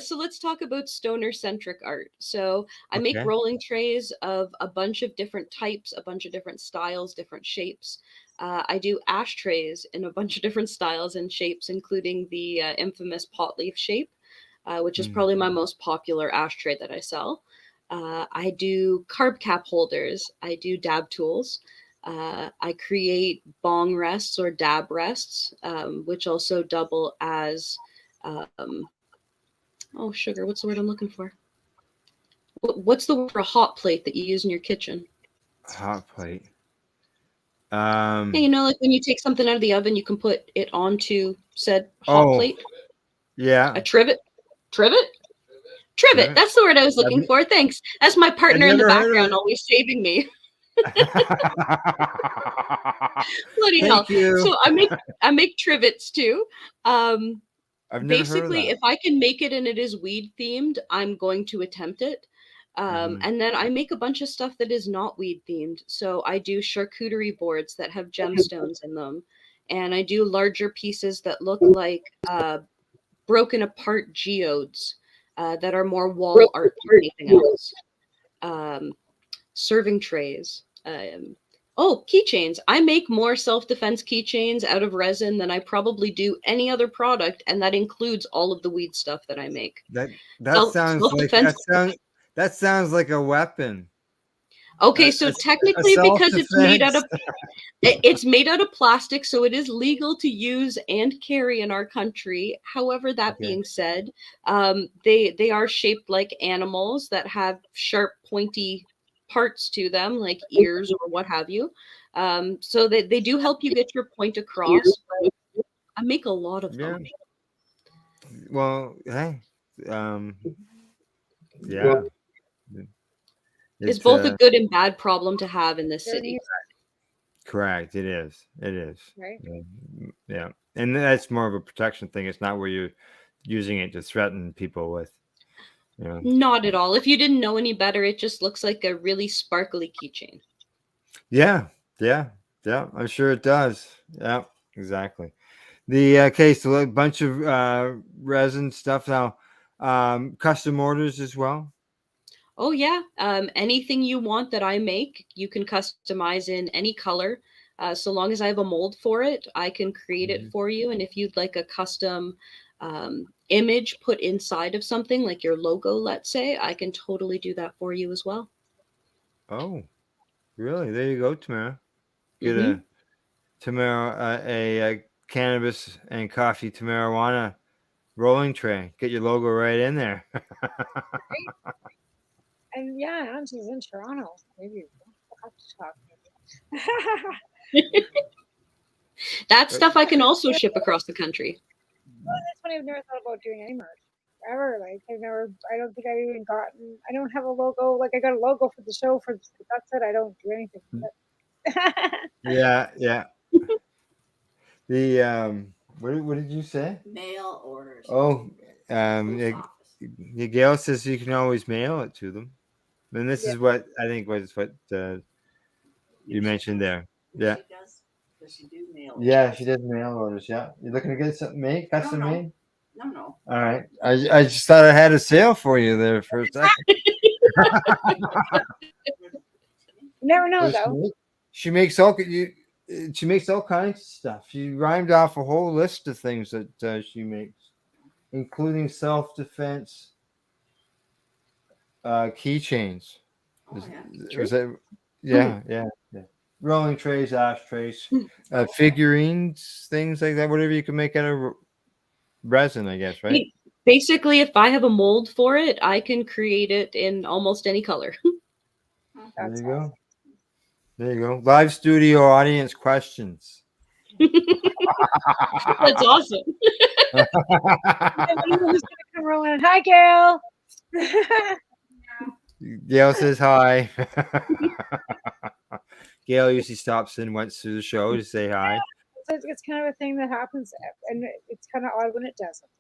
So let's talk about stoner-centric art. So I make rolling trays of a bunch of different types, a bunch of different styles, different shapes. I do ashtrays in a bunch of different styles and shapes, including the infamous pot leaf shape, which is probably my most popular ashtray that I sell. I do carb cap holders. I do dab tools. I create bong rests or dab rests, which also double as... oh, sugar. What's the word I'm looking for? What's the word for a hot plate that you use in your kitchen? Hot plate. Yeah, like when you take something out of the oven, you can put it onto said hot plate. Yeah. A trivet. Trivet. That's the word I was looking for. Thanks. That's my partner in the background, always saving me. Bloody hell. So I make trivets too. Basically, if I can make it and it is weed themed, I'm going to attempt it. And then I make a bunch of stuff that is not weed themed. So I do charcuterie boards that have gemstones in them. And I do larger pieces that look like broken apart geodes that are more wall art than anything else. Serving trays. Keychains. I make more self-defense keychains out of resin than I probably do any other product, and that includes all of the weed stuff that I make. That sounds like a weapon. Okay, so technically, because it's made out of plastic, so it is legal to use and carry in our country. However, that being said, they are shaped like animals that have sharp, pointy parts to them, like ears or what have you. So they do help you get your point across. I make a lot of them. Well, hey, um, yeah, Well, It's it's both a good and bad problem to have in this There city. needs- correct. It is. It is. right? Yeah, and that's more of a protection thing. It's not where you're using it to threaten people with. Yeah. Not at all. If you didn't know any better, it just looks like a really sparkly keychain. Yeah, yeah, yeah. I'm sure it does. Yeah, exactly. The okay, so a bunch of resin stuff now. Custom orders as well. Oh yeah, anything you want that I make, you can customize in any color. So long as I have a mold for it, I can create it for you. And if you'd like a custom image put inside of something like your logo, let's say, I can totally do that for you as well. Oh, really? There you go, Tamara. Get Mhm. a Tamara a cannabis and coffee to marijuana rolling tray. Get your logo right in there. And yeah, and she's in Toronto. Maybe we'll have to talk. That stuff I can also ship across the country. Well, that's funny. I've never thought about doing any merch ever. Like I don't think I've even gotten. I don't have a logo. Like I got a logo for the show. That's it. I don't do anything with it. Yeah, yeah. The what did you say? Mail orders. Oh, Gail says you can always mail it to them. And this is what I think was what you mentioned there. Yeah. Does she do mail? Yeah, she does mail orders. Yeah. You looking to get something made, custom made? No. All right. I just thought I had a sale for you there for a second. You never know though. She makes all kinds of stuff. She rhymed off a whole list of things that she makes, including self-defense keychains. Was that? Yeah. Rolling trays, ashtrays, figurines, things like that. Whatever you can make out of resin, I guess, right? Basically, if I have a mold for it, I can create it in almost any color. There you go. There you go. Live studio audience questions. That's awesome. Who's gonna come rolling? Hi, Gail. Gail says hi. Gail usually stops in once through the show to say hi. It's kind of a thing that happens, and it's kind of odd when it doesn't.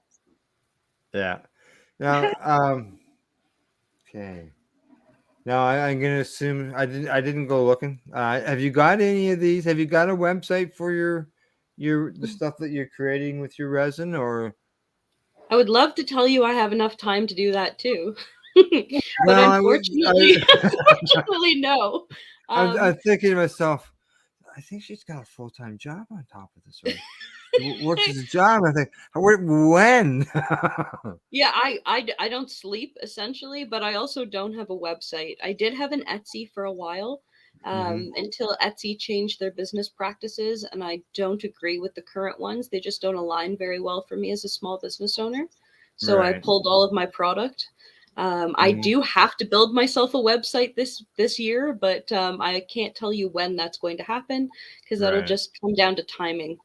Yeah. Now, okay. Now I'm gonna assume I didn't go looking. Have you got any of these? Have you got a website for the stuff that you're creating with your resin, or? I would love to tell you I have enough time to do that too. But unfortunately, no. I'm thinking to myself, I think she's got a full-time job on top of this. Right? Works as a job. I think, when? Yeah, I don't sleep essentially, but I also don't have a website. I did have an Etsy for a while until Etsy changed their business practices, and I don't agree with the current ones. They just don't align very well for me as a small business owner. So I pulled all of my product. I do have to build myself a website this year, but I can't tell you when that's going to happen because that'll just come down to timing.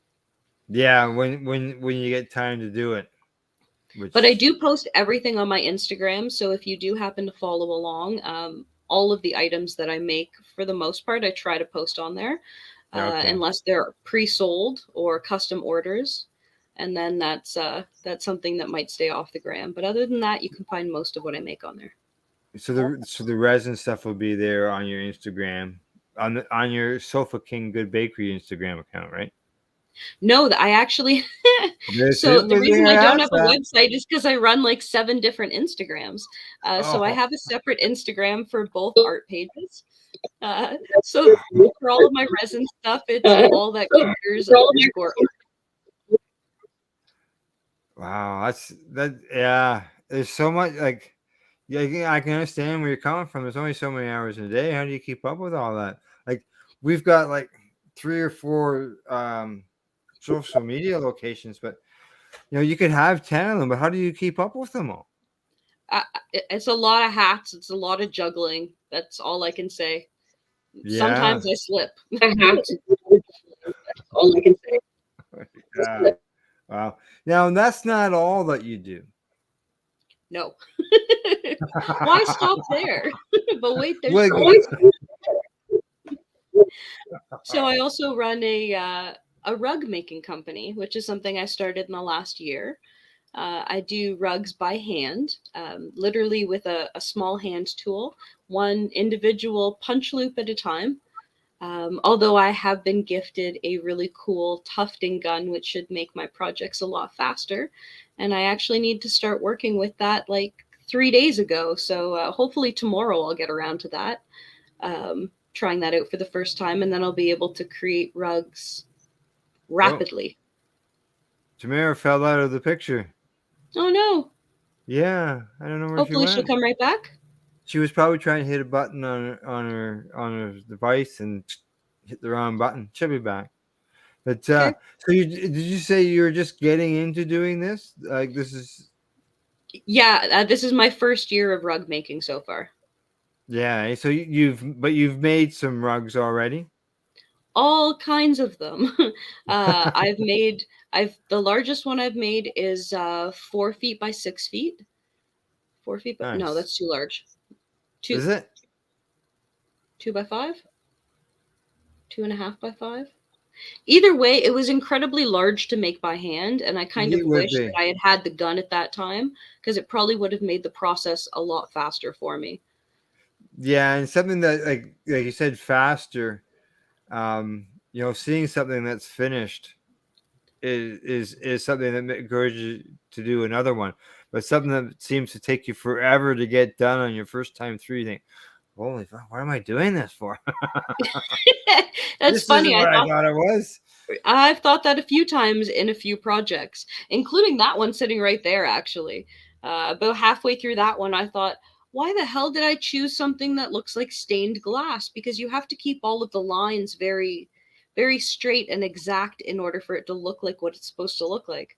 Yeah, when you get time to do it. But I do post everything on my Instagram, so if you do happen to follow along, all of the items that I make, for the most part, I try to post on there, unless they're pre-sold or custom orders. And then that's something that might stay off the gram. But other than that, you can find most of what I make on there. So the resin stuff will be there on your Instagram, on your Sofa King Good Bakery Instagram account, right? No, I actually. So the reason I don't have a website is because I run like 7 different Instagrams. So I have a separate Instagram for both art pages. So for all of my resin stuff, it's all that glitters underscore. Wow, yeah. There's so much I can understand where you're coming from. There's only so many hours in a day. How do you keep up with all that? Like we've got like 3 or 4 social media locations, but you could have 10 of them, but how do you keep up with them all? It's a lot of hats. It's a lot of juggling. That's all I can say. Yeah. Sometimes I slip. All I can say. Yeah. Wow. Now that's not all that you do. No. Why stop there? But wait, there's Like, more. So I also run a rug making company, which is something I started in the last year. I do rugs by hand, literally with a small hand tool, one individual punch loop at a time. Although I have been gifted a really cool tufting gun, which should make my projects a lot faster. And I actually need to start working with that like 3 days ago. So hopefully tomorrow I'll get around to that, trying that out for the first time. And then I'll be able to create rugs rapidly. Tamara fell out of the picture. Oh no. Yeah, I don't know where Hopefully she she'll went. come right back. She was probably trying to hit a button on her device and hit the wrong button. She'll be back. But Okay. so did you say you were just getting into doing this? Like this is Yeah, this is my first year of rug making so far. yeah. So you've made some rugs already. All kinds of them. The largest one I've made is 4 feet by 6 feet. 4 feet, but no, Nice. that's too large. Two, Is it? 2 by 5, 2.5 by 5. Either way, it was incredibly large to make by hand, and I kind of It would wish be. that I had had the gun at that time because it probably would have made the process a lot faster for me. Yeah, and something that like you said, faster. Seeing something that's finished is something that encourages you to do another one. But something that seems to take you forever to get done on your first time through, you think, holy fuck, what am I doing this for? That's This funny. isn't what I thought it was. I've thought that a few times in a few projects, including that one sitting right there, actually. About halfway through that one, I thought, why the hell did I choose something that looks like stained glass? Because you have to keep all of the lines very, very straight and exact in order for it to look like what it's supposed to look like.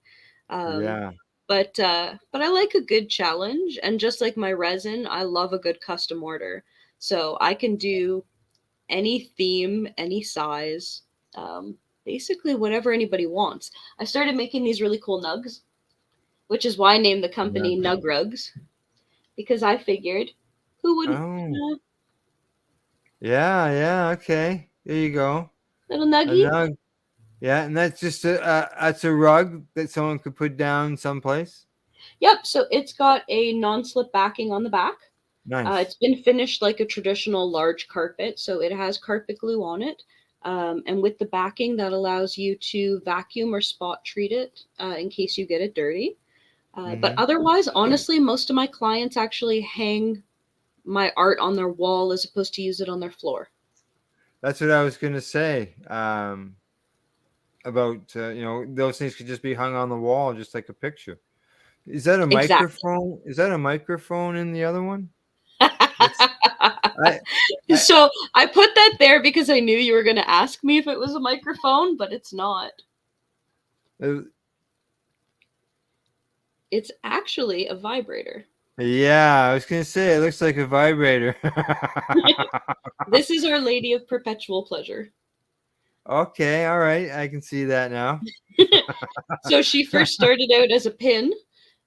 Yeah. But I like a good challenge, and just like my resin, I love a good custom order. So I can do any theme, any size. Basically whatever anybody wants. I started making these really cool nugs, which is why I named the company Nug Rugs, because I figured who wouldn't Oh. Yeah, okay. There you go. little A nuggy? nug. Yeah, and that's just that's a rug that someone could put down someplace. Yep, so it's got a non-slip backing on the back. Nice. It's been finished like a traditional large carpet, so it has carpet glue on it. And with the backing, that allows you to vacuum or spot treat it in case you get it dirty. But otherwise, honestly, most of my clients actually hang my art on their wall as opposed to use it on their floor. That's what I was gonna say. About those things could just be hung on the wall, just like a picture. Is that a Exactly. microphone? Is that a microphone in the other one? So I put that there because I knew you were going to ask me if it was a microphone, but it's not. It's actually a vibrator. Yeah, I was gonna say it looks like a vibrator. This is Our Lady of Perpetual Pleasure. Okay, all right, I can see that now. So she first started out as a pin,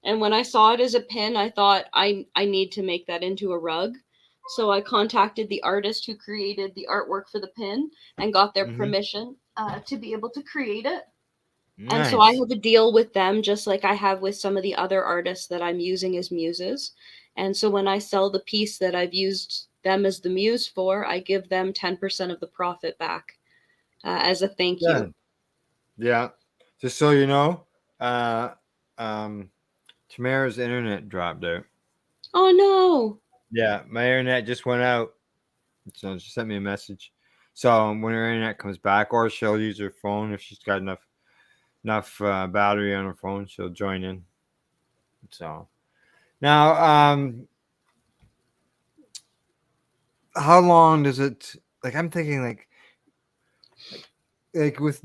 and when I saw it as a pin, I thought I need to make that into a rug. So I contacted the artist who created the artwork for the pin and got their permission to be able to create it. Nice. And so I have a deal with them, just like I have with some of the other artists that I'm using as muses. And so when I sell the piece that I've used them as the muse for, I give them 10% of the profit back as a thank you. Yeah. Just so you know, Tamara's internet dropped out. Oh no. Yeah, my internet just went out. So she sent me a message. So when her internet comes back, or she'll use her phone if she's got enough battery on her phone, she'll join in. So now, how long does it? Like I'm thinking, like with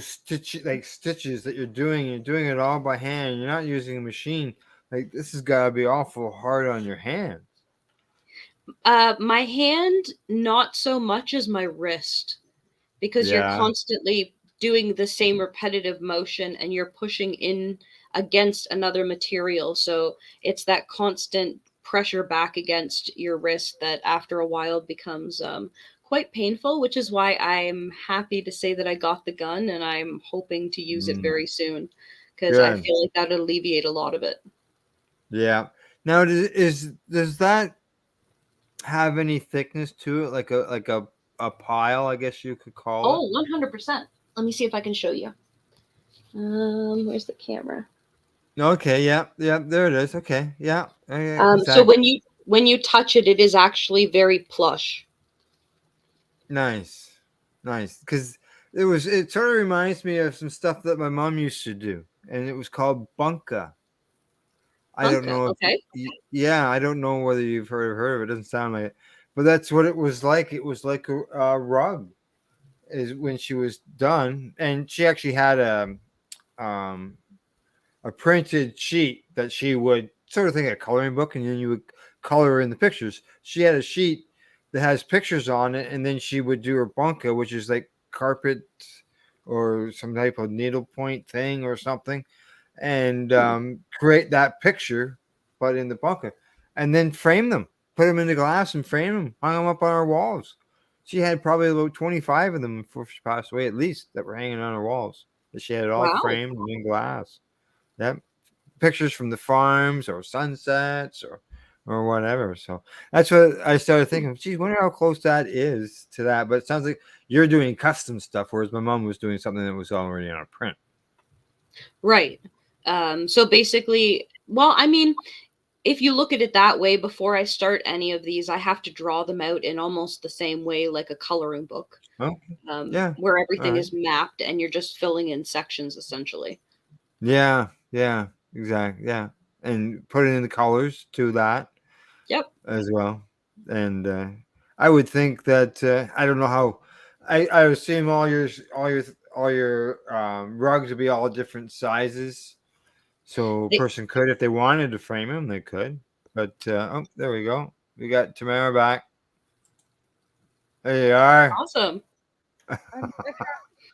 stitches that you're doing it all by hand. You're not using a machine. Like this has got to be awful hard on your hands. My hand, not so much as my wrist, because you're constantly doing the same repetitive motion and you're pushing in against another material. So it's that constant pressure back against your wrist that after a while becomes quite painful, which is why I'm happy to say that I got the gun and I'm hoping to use it very soon, because I Good. feel like that would alleviate a lot of it. Yeah. Now, does that have any thickness to it, like a pile, I guess you could call it? Oh, 100%. Let me see if I can show you. Where's the camera? Okay. Yeah. Yeah. There it is. Okay. Yeah. Yeah, So exactly. when you touch it, it is actually very plush. Nice. Nice. Because it sort of reminds me of some stuff that my mom used to do, and it was called bunka. I don't Bunka, know if okay. yeah, I don't know whether you've heard of it. It doesn't sound like it, but that's what it was like. It was like a rug is when she was done, and she actually had um a printed sheet that she would sort of think a coloring book, and then you would color in the pictures. She had a sheet that has pictures on it, and then she would do her bunka, which is like carpet or some type of needlepoint thing or something, and create that picture, but in the bunker, and then frame them, put them in the glass and frame them, hung them up on our walls. She had probably about 25 of them before she passed away, at least, that were hanging on her walls. That she had it all Wow. framed and in glass. Yep, pictures from the farms or sunsets or whatever. So that's what I started thinking. Geez, wonder how close that is to that. But it sounds like you're doing custom stuff, whereas my mom was doing something that was already on a print. Right. So basically, well, I mean, if you look at it that way, before I start any of these, I have to draw them out in almost the same way, like a coloring book, Oh, yeah. where All everything right. is mapped and you're just filling in sections essentially. Yeah, yeah, exactly. Yeah. And put it in the colors to that Yep. as well. And I would think that I don't know how I assume all your rugs would be all different sizes. So a They- person could, if they wanted to frame them, they could. But oh, there we go. We got Tamara back. There you are. awesome. I'm,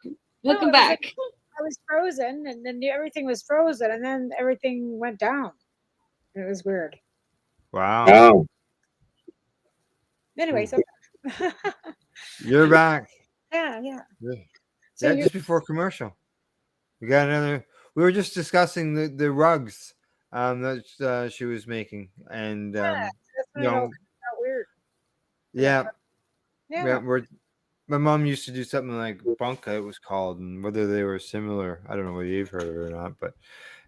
no, Welcome it was like back. I was frozen, and then everything was frozen, and then everything went down. It was weird. Wow. Wow. Anyway, so You're back. yeah. Yeah, So yeah, you're just before commercial. We got another. We were just discussing the rugs that she was making, and that's you when it all know, got weird. yeah, yeah. Yeah. My mom used to do something like bunka, it was called, and whether they were similar, I don't know whether you've heard of it or not, but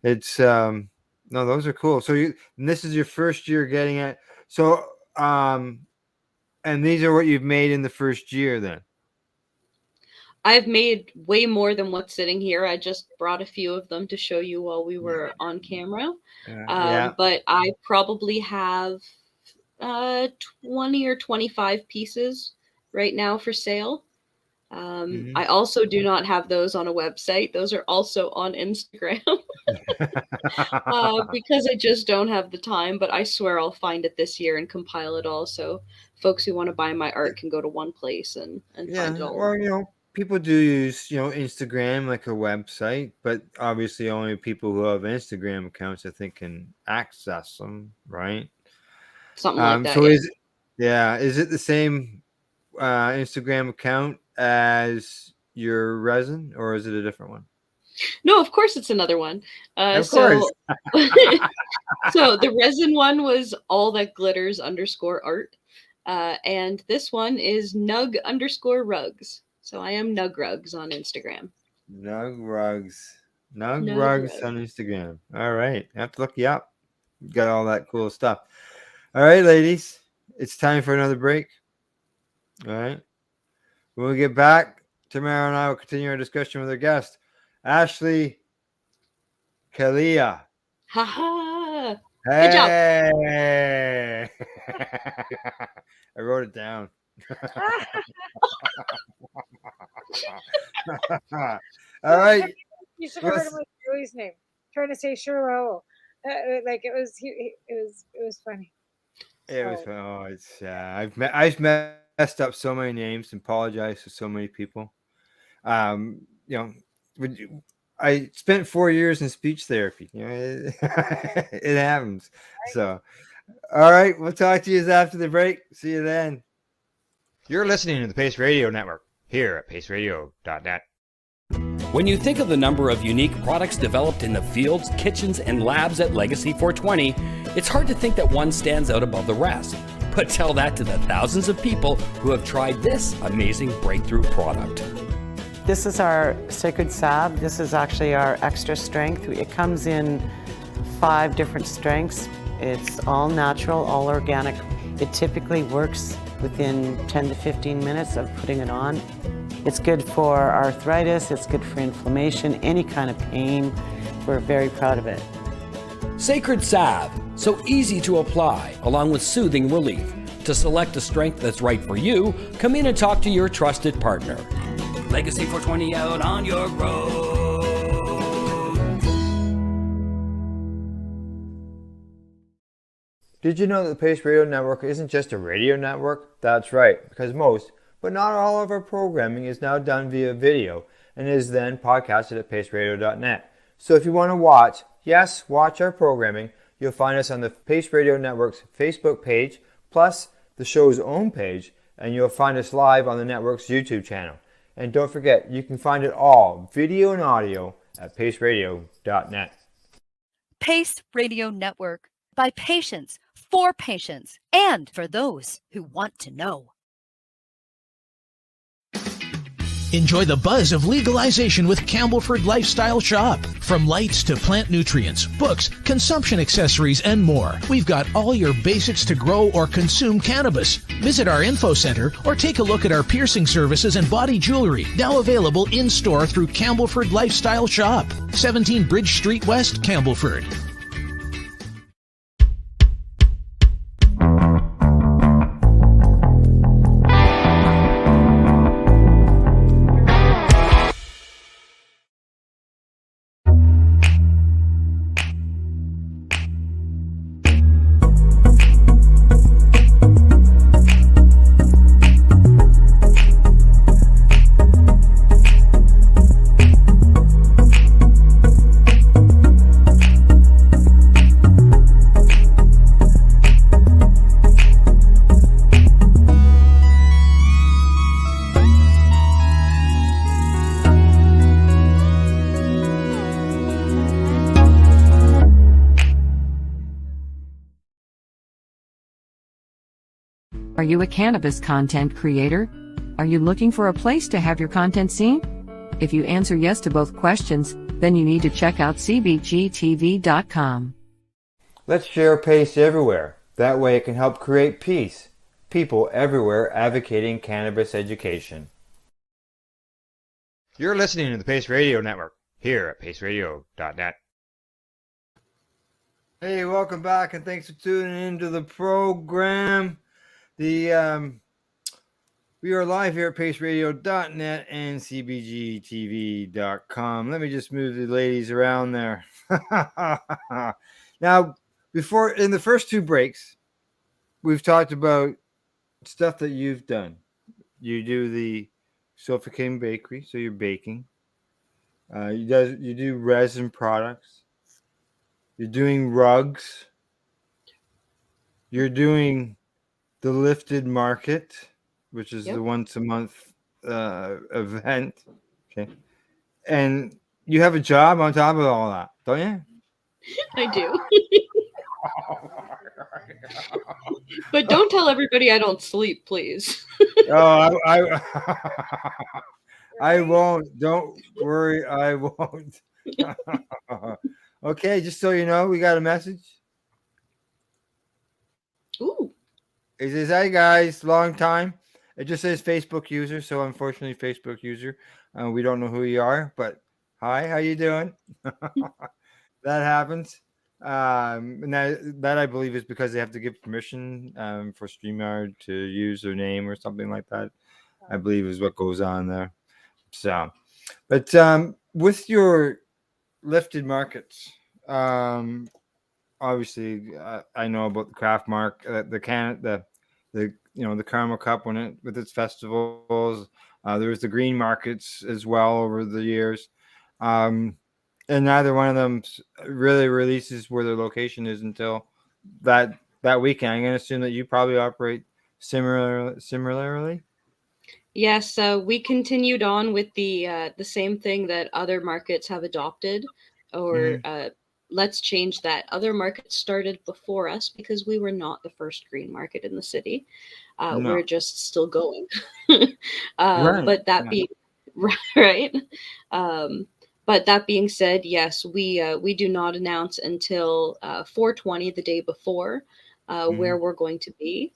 it's no, those are cool. So and this is your first year getting it. So and these are what you've made in the first year, then. I've made way more than what's sitting here. I just brought a few of them to show you while we were on camera. Yeah. But I probably have 20 or 25 pieces right now for sale. I also do not have those on a website. Those are also on Instagram because I just don't have the time. But I swear I'll find it this year and compile it all. So folks who want to buy my art can go to one place and find it Yeah, all. well, people do use, Instagram like a website, but obviously only people who have Instagram accounts, I think, can access them, right? Something like that. So Yeah. is it the same Instagram account as your resin, or is it a different one? No, of course it's another one. Of course. So the resin one was all that glitters _art. And this one is nug_rugs. So I am Nug Rugs on Instagram. Nug Rugs. Nug Nug Rugs Rugs. on Instagram. All right. I have to look you up. Got all that cool stuff. All right, ladies. It's time for another break. All right. When we get back, Tamara and I will continue our discussion with our guest, Ashley Calia. Ha ha! Good job. Hey! I wrote it down. All right. You should have heard him with Julie's name, trying to say Shiro. Like it was funny. It was fun. Oh, it's I've messed up so many names and apologized to so many people. I spent 4 years in speech therapy. It happens. So, all right, we'll talk to you after the break. See you then. You're listening to the Pace Radio Network here at paceradio.net. When you think of the number of unique products developed in the fields, kitchens, and labs at Legacy 420, it's hard to think that one stands out above the rest. But tell that to the thousands of people who have tried this amazing breakthrough product. This is our Sacred Salve. This is actually our extra strength. It comes in 5 different strengths. It's all natural, all organic. It typically works within 10 to 15 minutes of putting it on. It's good for arthritis, it's good for inflammation, any kind of pain. We're very proud of it. Sacred Salve, so easy to apply, along with soothing relief. To select a strength that's right for you, come in and talk to your trusted partner. Legacy 420 out on your road. Did you know that the Pace Radio Network isn't just a radio network? That's right, because most, but not all of our programming is now done via video and is then podcasted at paceradio.net. So if you want to watch our programming, you'll find us on the Pace Radio Network's Facebook page, plus the show's own page, and you'll find us live on the network's YouTube channel. And don't forget, you can find it all, video and audio, at paceradio.net. Pace Radio Network, by patients, for patients, and for those who want to know. Enjoy the buzz of legalization with Campbellford Lifestyle Shop. From lights to plant nutrients, books, consumption accessories, and more, we've got all your basics to grow or consume cannabis. Visit our info center or take a look at our piercing services and body jewelry, now available in-store through Campbellford Lifestyle Shop, 17 Bridge Street West, Campbellford. Are you a cannabis content creator? Are you looking for a place to have your content seen? If you answer yes to both questions, then you need to check out cbgtv.com. Let's share Pace everywhere. That way it can help create peace. People everywhere advocating cannabis education. You're listening to the Pace Radio Network here at paceradio.net. Hey, welcome back and thanks for tuning into the program. We are live here at paceradio.net and cbgtv.com. Let me just move the ladies around there. Now, in the first 2 breaks, we've talked about stuff that you've done. You do the Sofa King Bakery, so you're baking. You do resin products. You're doing rugs. You're doing the Lifted Market, which is the once a month event. Okay. And you have a job on top of all that, don't you? I do. But don't tell everybody I don't sleep, please. Oh, I won't. Don't worry, I won't. Okay, just so you know, we got a message. Ooh. It says, "Hey guys, long time." It just says Facebook user, so unfortunately, Facebook user. We don't know who you are, but hi, how you doing? That happens. And that I believe is because they have to give permission for StreamYard to use their name or something like that. I believe is what goes on there. So, but with your Lifted Markets, obviously I know about the Craft Mark, the caramel cup with its festivals. There was the green markets as well over the years. And neither one of them really releases where their location is until that weekend. I'm going to assume that you probably operate similarly. Yes, we continued on with the same thing that other markets have adopted, or let's change that. Other markets started before us because we were not the first green market in the city. No. We're just still going. Right. But that being right. But that being said, yes, we do not announce until 420, the day before, where we're going to be.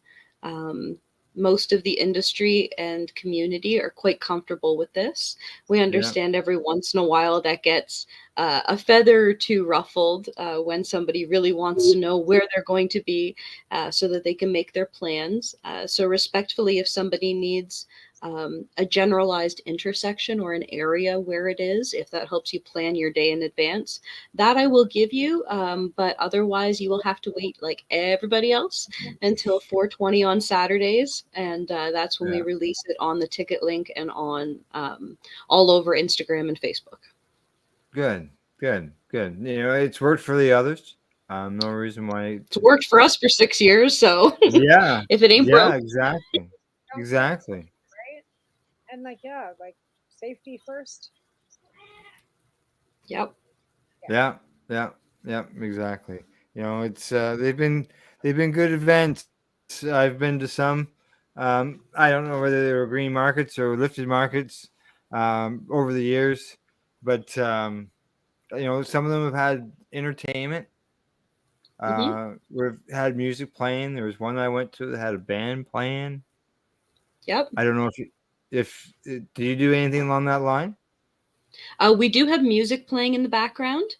Most of the industry and community are quite comfortable with this. We understand every once in a while that gets a feather or two ruffled when somebody really wants to know where they're going to be so that they can make their plans. So respectfully, if somebody needs a generalized intersection or an area where it is, if that helps you plan your day in advance, that I will give you. But otherwise, you will have to wait like everybody else until 420 on Saturdays. And that's when we release it on the ticket link and on all over Instagram and Facebook. Good. It's worked for the others. No reason why it's worked for us for 6 years. So yeah, if it ain't broke, exactly. Right. And like safety first. Yep. Yeah, exactly. It's they've been good events. I've been to some. I don't know whether they were green markets or lifted markets over the years, but some of them have had entertainment. We've had music playing. There was one I went to that had a band playing. Yep. I don't know if do you do anything along that line? We do have music playing in the background.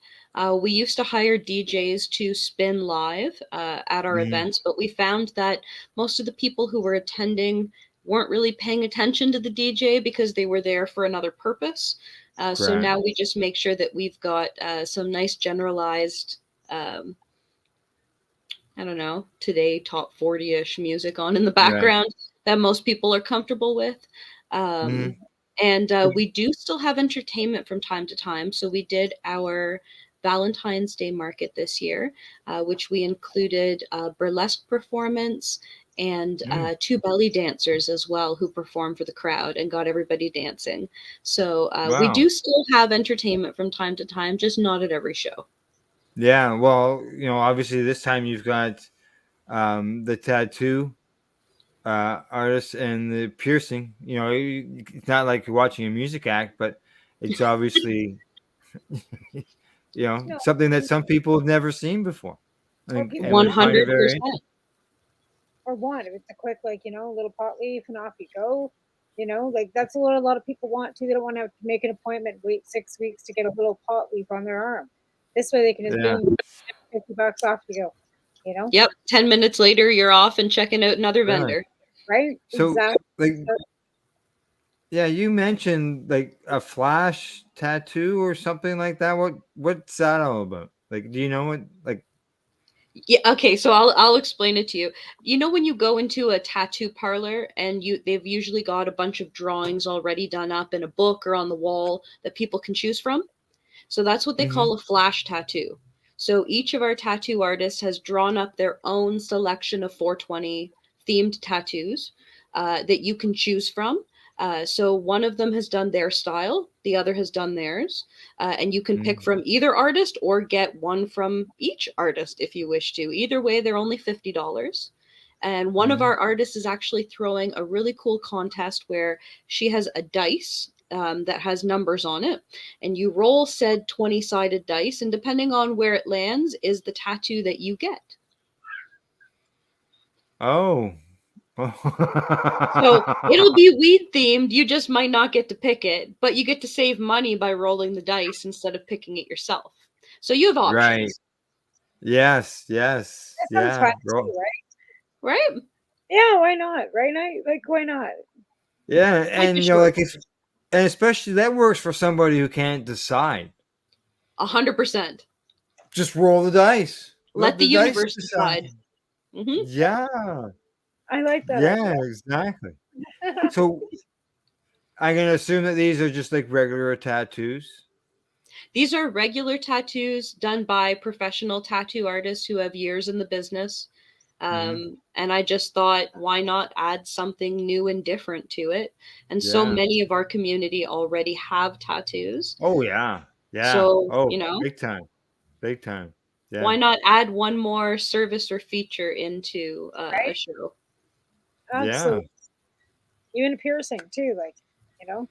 We used to hire DJs to spin live at our events, but we found that most of the people who were attending weren't really paying attention to the DJ because they were there for another purpose. So now we just make sure that we've got some nice generalized, I don't know, today top 40-ish music on in the background that most people are comfortable with. And we do still have entertainment from time to time. So we did our Valentine's Day market this year, which we included a burlesque performance and 2 belly dancers as well who performed for the crowd and got everybody dancing. So we do still have entertainment from time to time, just not at every show. Yeah, well, obviously this time you've got the tattoo artist and the piercing. It's not like you're watching a music act, but it's obviously something that some people have never seen before. 100%. Or one, if it's a quick little pot leaf and off you go. That's what a lot of people want too. They don't want to have to make an appointment, wait 6 weeks to get a little pot leaf on their arm. This way they can just boom, $50 off you go. Yep. 10 minutes later, you're off and checking out another vendor. Right. So, exactly. You mentioned like a flash tattoo or something like that. What's that all about? Like, do you know what like? Yeah. Okay. So I'll explain it to you. When you go into a tattoo parlor and they've usually got a bunch of drawings already done up in a book or on the wall that people can choose from. So that's what they call a flash tattoo. So each of our tattoo artists has drawn up their own selection of 420 themed tattoos that you can choose from. So one of them has done their style, the other has done theirs, and you can pick from either artist or get one from each artist if you wish to. Either way, they're only $50. And one of our artists is actually throwing a really cool contest where she has a dice that has numbers on it, and you roll said 20-sided dice, and depending on where it lands is the tattoo that you get. Oh. So it'll be weed themed. You just might not get to pick it, but you get to save money by rolling the dice instead of picking it yourself. So you have options. Right. Yes. That sounds fun too, right? Yeah, why not? Right? Why not? Yeah, and and especially that works for somebody who can't decide. 100%. Just roll the dice. Let the universe decide. Yeah. I like that. Yeah, exactly. So, I'm gonna assume that these are just like regular tattoos. These are regular tattoos done by professional tattoo artists who have years in the business. And I just thought, why not add something new and different to it? And so Yeah. many of our community already have tattoos. Oh yeah. Yeah. So, Oh, you know, big time. Big time. Yeah. why not add one more service or feature into a Right? show? Yeah. Absolutely. Even a piercing too, like, you know,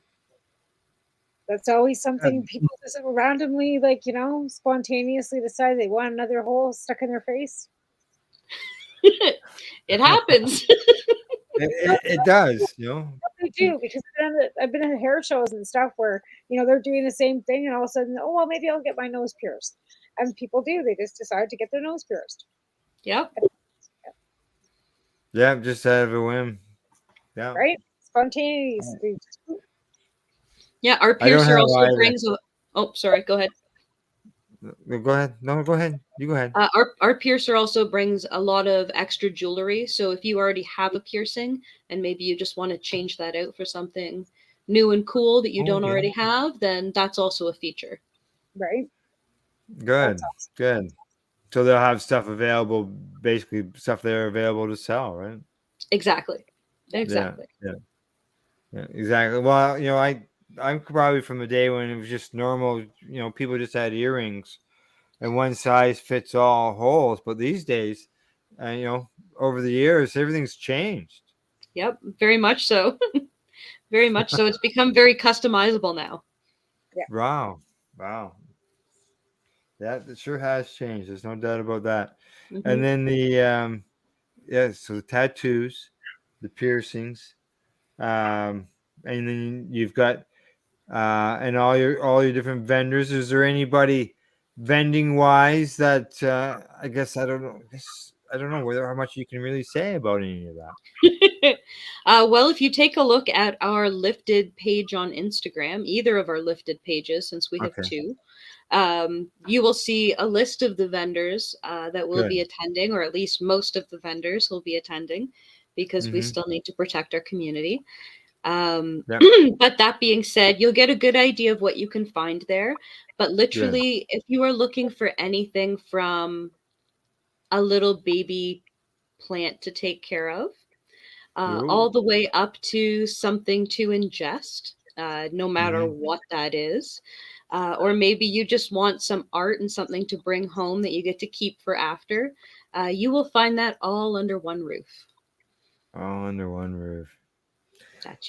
that's always something people just randomly, like, you know, spontaneously decide they want another hole stuck in their face. It happens. It does, you know. They do, because I've been at hair shows and stuff where, you know, they're doing the same thing, and all of a sudden, oh well, maybe I'll get my nose pierced, and people do. They just decide to get their nose pierced. Yep. Yeah, just out of a whim. Yeah. Right? Spontaneity. Yeah, our I don't piercer have also either. brings a. Oh, sorry. Go ahead. Go ahead. No, go ahead. You go ahead. Our piercer also brings a lot of extra jewelry. So if you already have a piercing and maybe you just want to change that out for something new and cool that you don't Okay. already have, then that's also a feature. Right? Good. That's awesome. Good. So they'll have stuff available, basically stuff they're available to sell, right? Exactly. Yeah. Exactly. Yeah. Exactly. Well, you know, I'm probably from the day when it was just normal, you know, people just had earrings and one size fits all holes. But these days, you know, over the years, everything's changed. Yep. Very much so. Very much so. It's become very customizable now. Yeah. Wow. Wow. That it sure has changed. There's no doubt about that. Mm-hmm. And then the so the tattoos, the piercings, and then you've got and all your different vendors. Is there anybody vending wise that I guess I don't know. I don't know how much you can really say about any of that. Well, if you take a look at our lifted page on Instagram, either of our lifted pages, since we have two, you will see a list of the vendors that will be attending, or at least most of the vendors will be attending, because we still need to protect our community. But that being said, you'll get a good idea of what you can find there. But literally, if you are looking for anything from a little baby plant to take care of, all the way up to something to ingest, no matter what that is. Or maybe you just want some art and something to bring home that you get to keep for after. You will find that all under one roof. All under one roof.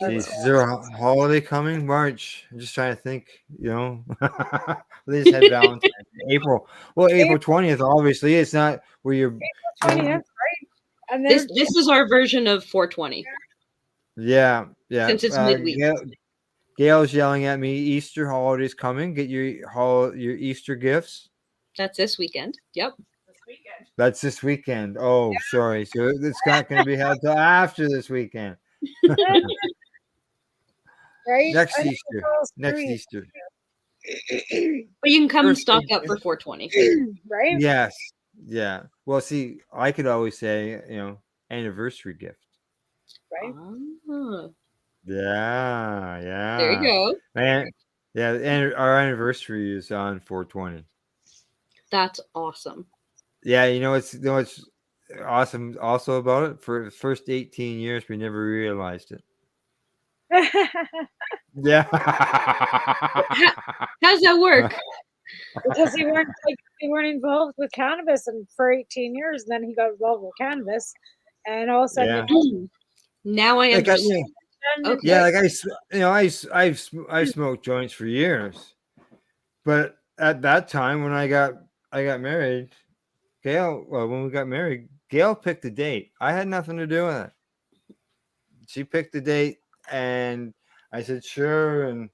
Is there a holiday coming? March. I'm just trying to think, you know. They just had Valentine's April. Well, April 20th, obviously. It's not where you're April 20th, right? And this is our version of 420. Yeah. Since it's midweek. Gail's yelling at me, Easter holiday's coming. Get your Easter gifts. That's this weekend. Yep. That's this weekend. Oh, sorry. So it's not going to be held till after this weekend. Right? Next Easter. But you can come and stock up for 420. Right? Yes. Yeah. Well, see, I could always say, you know, anniversary gift. Right? Yeah. There you go. And our anniversary is on 420. That's awesome. Yeah, you know what's awesome also about it? For the first 18 years, we never realized it. Yeah. How's that work? Because they weren't involved with cannabis and for 18 years, and then he got involved with cannabis, and all of a sudden, now I understand. Yeah, like I've smoked joints for years, but at that time when I got married, when we got married, Gail picked the date. I had nothing to do with it. She picked the date, and I said sure, and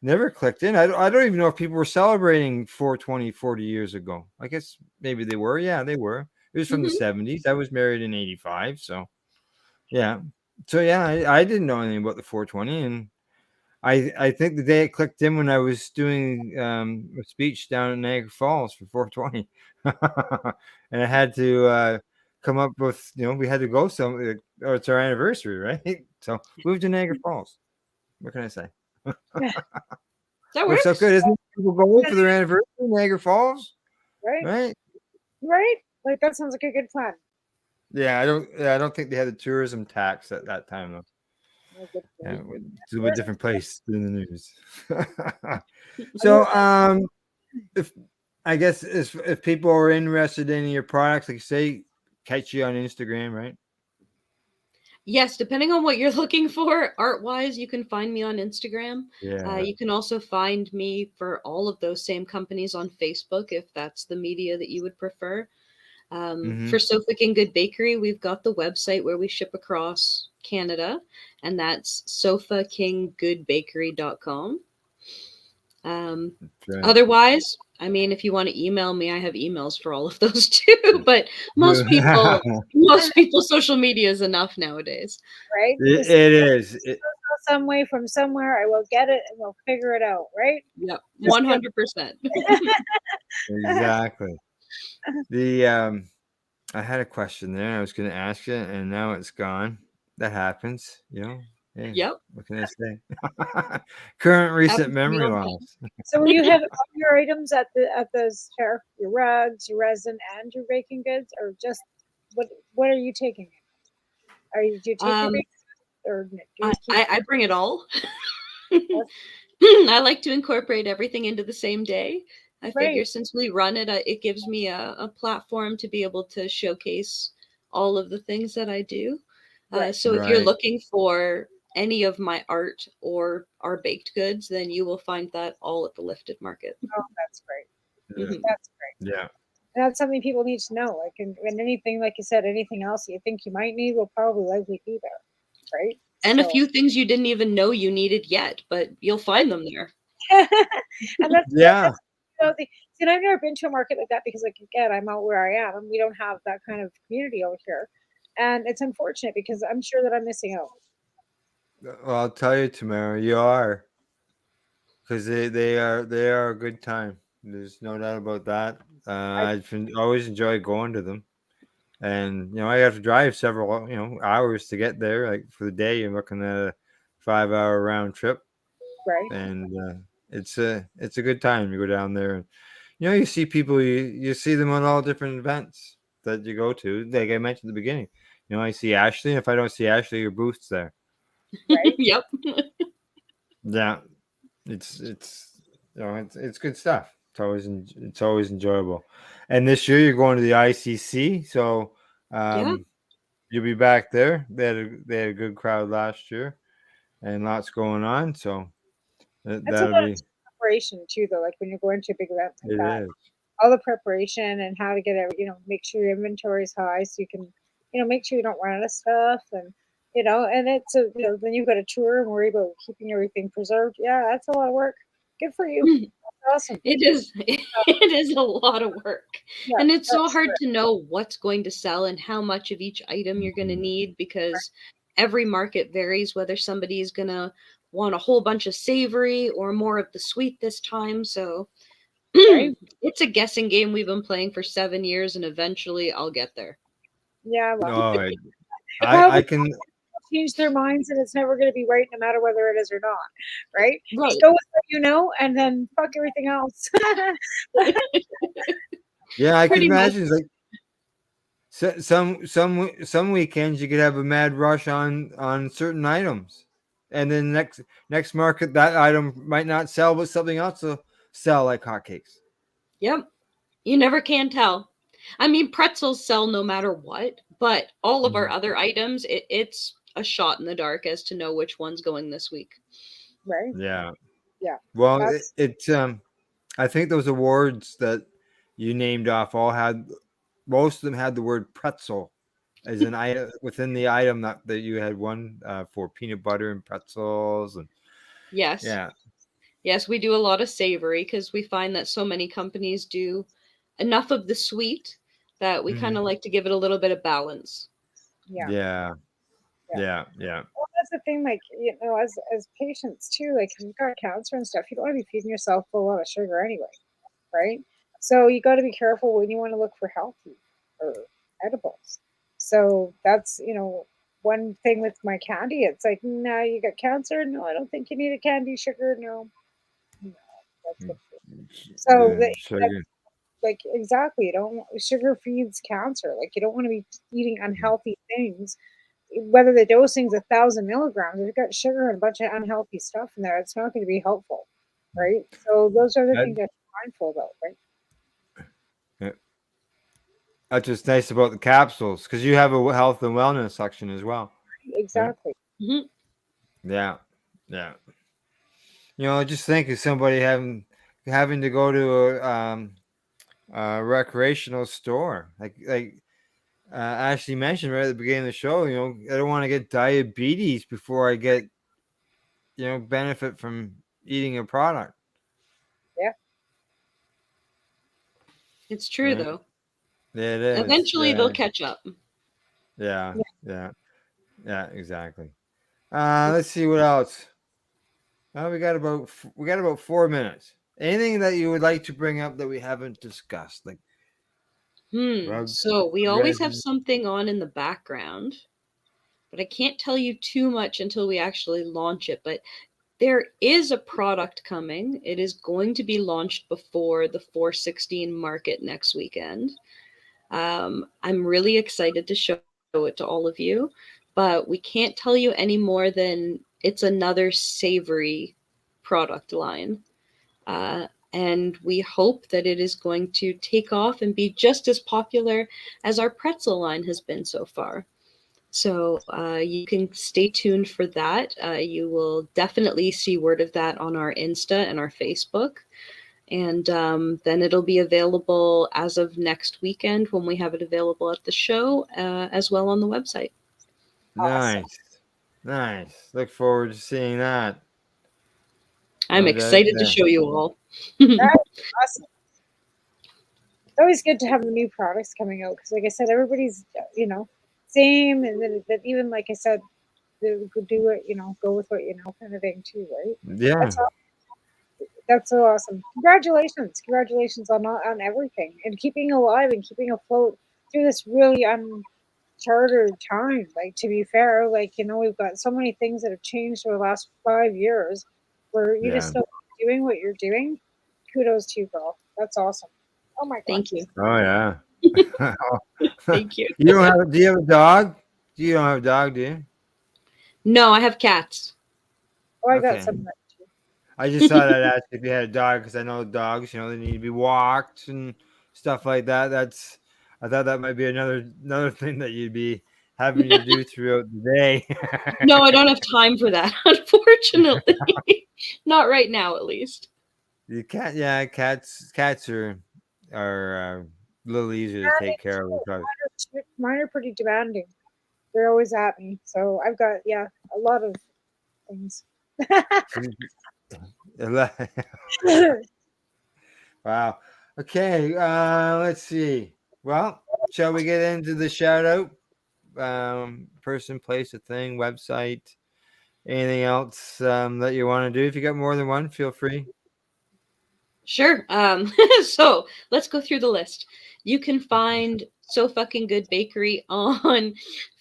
never clicked in. I don't even know if people were celebrating 420 40 years ago. I guess maybe they were. Yeah, they were. It was from the 70s. I was married in 85, so yeah. So yeah, I didn't know anything about the 420, and I think the day it clicked in when I was doing a speech down in Niagara Falls for 420, and I had to come up with, you know, we had to go somewhere. Or it's our anniversary, right? So moved to Niagara Falls. What can I say? That Works out works. good, isn't it? People go for their anniversary in Niagara Falls, Right. right? Right. Like that sounds like a good plan. Yeah, I don't think they had the tourism tax at that time though. Well, good for Yeah, you. it's a different place in the news. I So, will- if I guess if people are interested in your products, like you say, catch you on Instagram, right? Yes, depending on what you're looking for, art-wise, you can find me on Instagram. Yeah. You can also find me for all of those same companies on Facebook, if that's the media that you would prefer. For Sofa King Good Bakery, we've got the website where we ship across Canada, and that's sofakinggoodbakery.com. Right. Otherwise, I mean, if you want to email me, I have emails for all of those too. But most people, social media is enough nowadays. Right. It Just is. some way from somewhere. I will get it and we'll figure it out. Right. Yep, Just 100%. Exactly. I had a question there. I was going to ask you, and now it's gone. That happens, you know. Hey, Yep. what can I say? Current recent Happens to me memory all the time. loss. So you have all your items at the fair, your rugs, your resin, and your baking goods, or just what are you taking? Do you take your baking goods, or do you just keep I bring it all. I like to incorporate everything into the same day. I figure Right. since we run it, it gives me a platform to be able to showcase all of the things that I do. Right. So if you're Right. looking for any of my art or our baked goods, then you will find that all at the Lifted Market. Oh, that's great. Mhm. That's great. Yeah. That's something people need to know. Like, and anything, like you said, anything else you think you might need will probably likely be there, right? And a So, few things you didn't even know you needed yet, but you'll find them there. and that's Yeah. see, I've never been to a market like that because, like, again, I'm out where I am, and we don't have that kind of community out here, and it's unfortunate because I'm sure that I'm missing out. Well, I'll tell you, Tamara, you are, because they are a good time. There's no doubt about that. Always enjoy going to them, and I have to drive several hours to get there. Like for the day, you're looking at a 5-hour round trip, Right. and it's a good time. You go down there, and you see people. You see them on all different events that you go to. Like I mentioned at the beginning, I see Ashley, and if I don't see Ashley, your booth's there. Right. Yep. Yeah, it's it's good stuff. It's always enjoyable. And this year you're going to the ICC, so Yeah. you'll be back there. They had a good crowd last year, and lots going on. So That's a that'll lot of be preparation too, though. Like when you're going to a big event like it that, is. all the preparation and how to get it, make sure your inventory is high so you can, make sure you don't run out of stuff, and and it's then you've got a tour and worry about keeping everything preserved. Yeah, that's a lot of work. Good for you. That's awesome. It is. It is a lot of work. Yeah, And it's so that's hard great. to know what's going to sell and how much of each item you're going to need because every market varies whether somebody is going to want a whole bunch of savory or more of the sweet this time. So Right? it's a guessing game we've been playing for 7 years, and eventually I'll get there. Yeah, well, All right. I probably can. change their minds, and it's never going to be right, no matter whether it is or not. Right? Right. Just go with what and then fuck everything else. Yeah, I can Pretty much. imagine. It's like some weekends you could have a mad rush on certain items, and then next market that item might not sell, but something else will sell like hotcakes. Yep. You never can tell. I mean, pretzels sell no matter what, but all of our other items, it's a shot in the dark as to know which one's going this week. Right? Yeah. Yeah. Well, That's- I think those awards that you named off most of them had the word pretzel as an item within the item that you had won for peanut butter and pretzels and Yes. yeah. Yes, we do a lot of savory because we find that so many companies do enough of the sweet that we kind of like to give it a little bit of balance. Yeah. Yeah. Yeah. Yeah. Well, that's the thing, like, as patients too, like, if you've got cancer and stuff, you don't want to be feeding yourself a lot of sugar anyway, right? So you got to be careful when you want to look for healthy or edibles. So that's, one thing with my candy. It's like, no, you got cancer. No, I don't think you need a candy sugar. No, no, that's good. So Sugar. like exactly, you don't sugar feeds cancer. Like you don't want to be eating unhealthy things. Whether the dosing's 1,000 milligrams, if you've got sugar and a bunch of unhealthy stuff in there, it's not going to be helpful, right? So those are the things to be mindful about, right? Yeah. That's what's nice about the capsules, because you have a health and wellness section as well. Exactly. Mhm. Yeah, yeah. Just think of somebody having to go to a recreational store, like Ashley mentioned right at the beginning of the show. I don't want to get diabetes before I get benefit from eating a product. Yeah, It's true, Right? though. Yeah, it is. Eventually, they'll catch up. Yeah, exactly. Let's see what else. We got about 4 minutes. Anything that you would like to bring up that we haven't discussed, like drugs, So we always have resin? something on in the background, but I can't tell you too much until we actually launch it. But there is a product coming. It is going to be launched before the 416 market next weekend. I'm really excited to show it to all of you, but we can't tell you any more than it's another savory product line. And we hope that it is going to take off and be just as popular as our pretzel line has been so far. So you can stay tuned for that. You will definitely see word of that on our Insta and our Facebook. And then it'll be available as of next weekend when we have it available at the show, as well on the website. awesome. Nice. Look forward to seeing that. I'm excited to show you all. That's awesome. It's always good to have the new products coming out because, like I said, everybody's same, and then but even like I said, they could do it, go with what you know, kind of thing too, right? Yeah. That's so awesome. Congratulations on everything and keeping alive and keeping afloat through this really uncharted time. Like to be fair, like we've got so many things that have changed over the last 5 years, where you just still doing what you're doing. Kudos to you, girl. That's awesome. Oh my god. Thank you. Oh yeah. Thank you. Do you have a dog? You don't have a dog, do you? No, I have cats. Oh, I got Okay. some. I just thought I'd ask if you had a dog because I know dogs, they need to be walked and stuff like that. I thought that might be another thing that you'd be having to do throughout the day. No, I don't have time for that, unfortunately. Not right now, at least. The cats are a little easier to take care of. Mine are pretty demanding. They're always at me. So I've got a lot of things. Wow. Okay. Let's see. Well, shall we get into the shout out? Person, place, a thing, website, anything else that you want to do? If you got more than one, feel free. Sure. So let's go through the list. You can find So Fucking Good Bakery on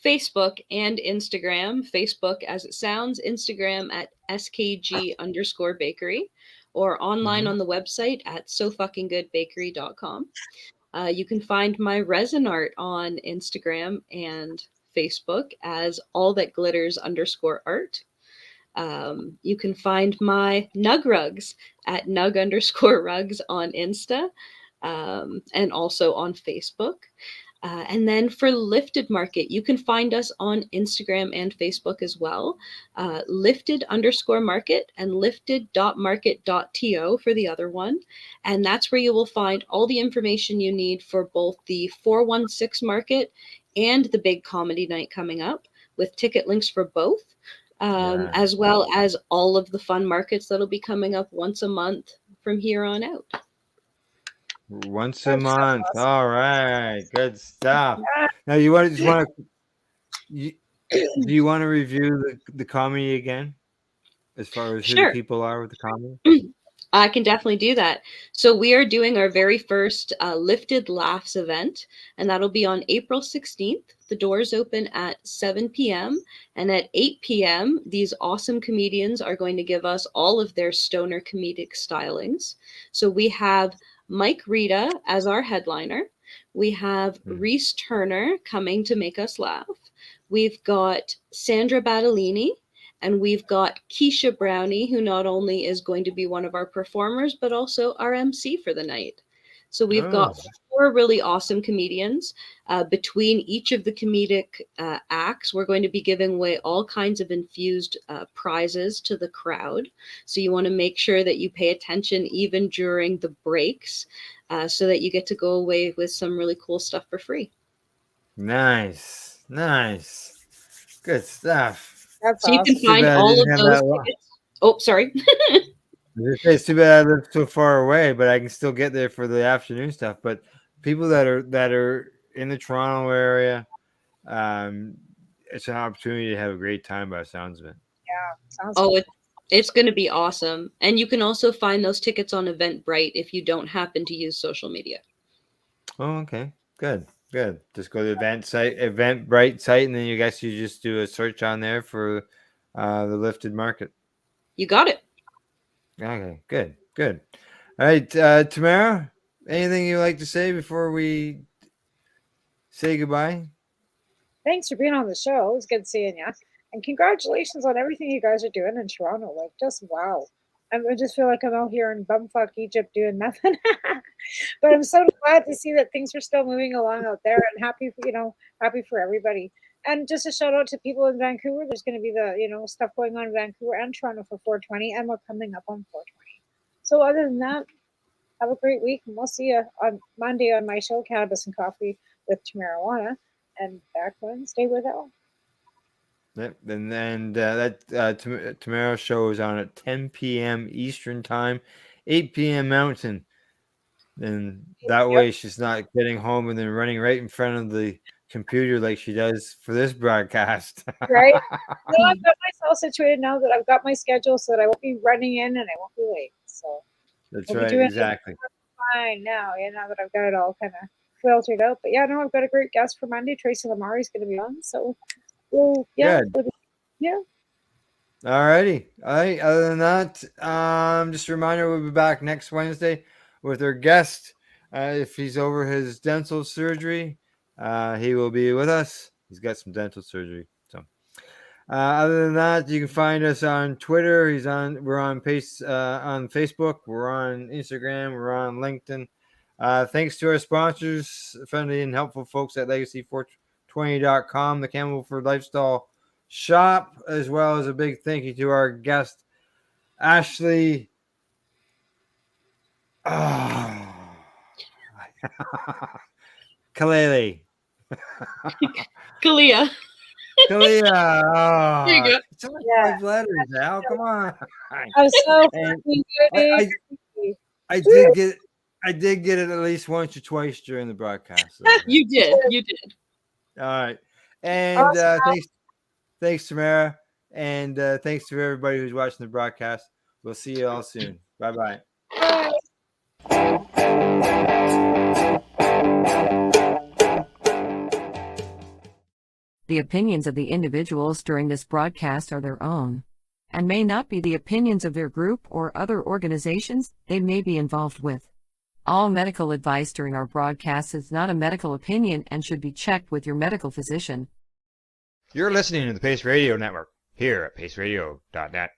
Facebook and Instagram. Facebook as it sounds, Instagram at SKG_bakery, or online on the website at sofuckinggoodbakery.com. You can find my resin art on Instagram and Facebook as all that glitters_art. You can find my Nug Rugs at Nug_rugs on Insta, and also on Facebook. And then for Lifted Market, you can find us on Instagram and Facebook as well. Lifted_market and lifted.market.to for the other one. And that's where you will find all the information you need for both the 416 market and the big comedy night coming up, with ticket links for both. As well as all of the fun markets that'll be coming up once a month from here on out. Once a month. Awesome. All right. Good stuff. Now do you want to review the comedy again? As far as who the people are with the comedy? I can definitely do that. So we are doing our very first Lifted Laughs event, and that'll be on April 16th. The doors open at 7 p.m. And at 8 p.m., these awesome comedians are going to give us all of their stoner comedic stylings. So we have Mike Rita as our headliner. We have Reese Turner coming to make us laugh. We've got Sandra Battellini. And we've got Keisha Brownie, who not only is going to be one of our performers, but also our MC for the night. So we've got 4 really awesome comedians. Between each of the comedic acts, we're going to be giving away all kinds of infused prizes to the crowd. So you want to make sure that you pay attention even during the breaks so that you get to go away with some really cool stuff for free. Nice. Good stuff. That's so awesome. You can find all of those tickets. Oh, sorry. It's too bad I live so far away, but I can still get there for the afternoon stuff. But people that are in the Toronto area, it's an opportunity to have a great time by the sounds of it. Yeah. Sounds It's going to be awesome. And you can also find those tickets on Eventbrite if you don't happen to use social media. Oh, okay. Good. Just go to the Eventbrite site, and then you just do a search on there for the Lifted Market. You got it. Okay, good. All right, Tamara, anything you'd like to say before we say goodbye? Thanks for being on the show. It was good seeing you. And congratulations on everything you guys are doing in Toronto. Like, just wow. I just feel like I'm out here in bumfuck Egypt doing nothing. But I'm so glad to see that things are still moving along out there, and happy for everybody. And just a shout out to people in Vancouver. There's going to be the, stuff going on in Vancouver and Toronto for 420, and we're coming up on 420. So other than that, have a great week, and we'll see you on Monday on my show, Cannabis and Coffee with Tamara, and back Wednesday with Elle. Yep, and then tomorrow's show is on at 10 p.m. Eastern Time, 8 p.m. Mountain. And that way she's not getting home and then running right in front of the computer like she does for this broadcast. Right? No, I've got myself situated now that I've got my schedule so that I won't be running in and I won't be late. So that's right, exactly. Fine now, now that I've got it all kind of filtered out. But yeah, no, I've got a great guest for Monday. Tracy Lamar is going to be on. So yeah. All righty. All right. Other than that, just a reminder, we'll be back next Wednesday with our guest. If he's over his dental surgery, he will be with us. He's got some dental surgery. So other than that, you can find us on Twitter. We're on Facebook. We're on Instagram. We're on LinkedIn. Thanks to our sponsors, friendly and helpful folks at legacy420.com, the Campbellford Lifestyle Shop, as well as a big thank you to our guest, Ashley. Calia. Calia. Calia. There you go. It's only 5 letters, Al. Come on. I'm so good. I did get it at least once or twice during the broadcast. So. You did. All right. And thanks, Tamara. And thanks to everybody who's watching the broadcast. We'll see you all soon. Bye-bye. Bye. The opinions of the individuals during this broadcast are their own, and may not be the opinions of their group or other organizations they may be involved with. All medical advice during our broadcast is not a medical opinion and should be checked with your medical physician. You're listening to the Pace Radio Network here at paceradio.net.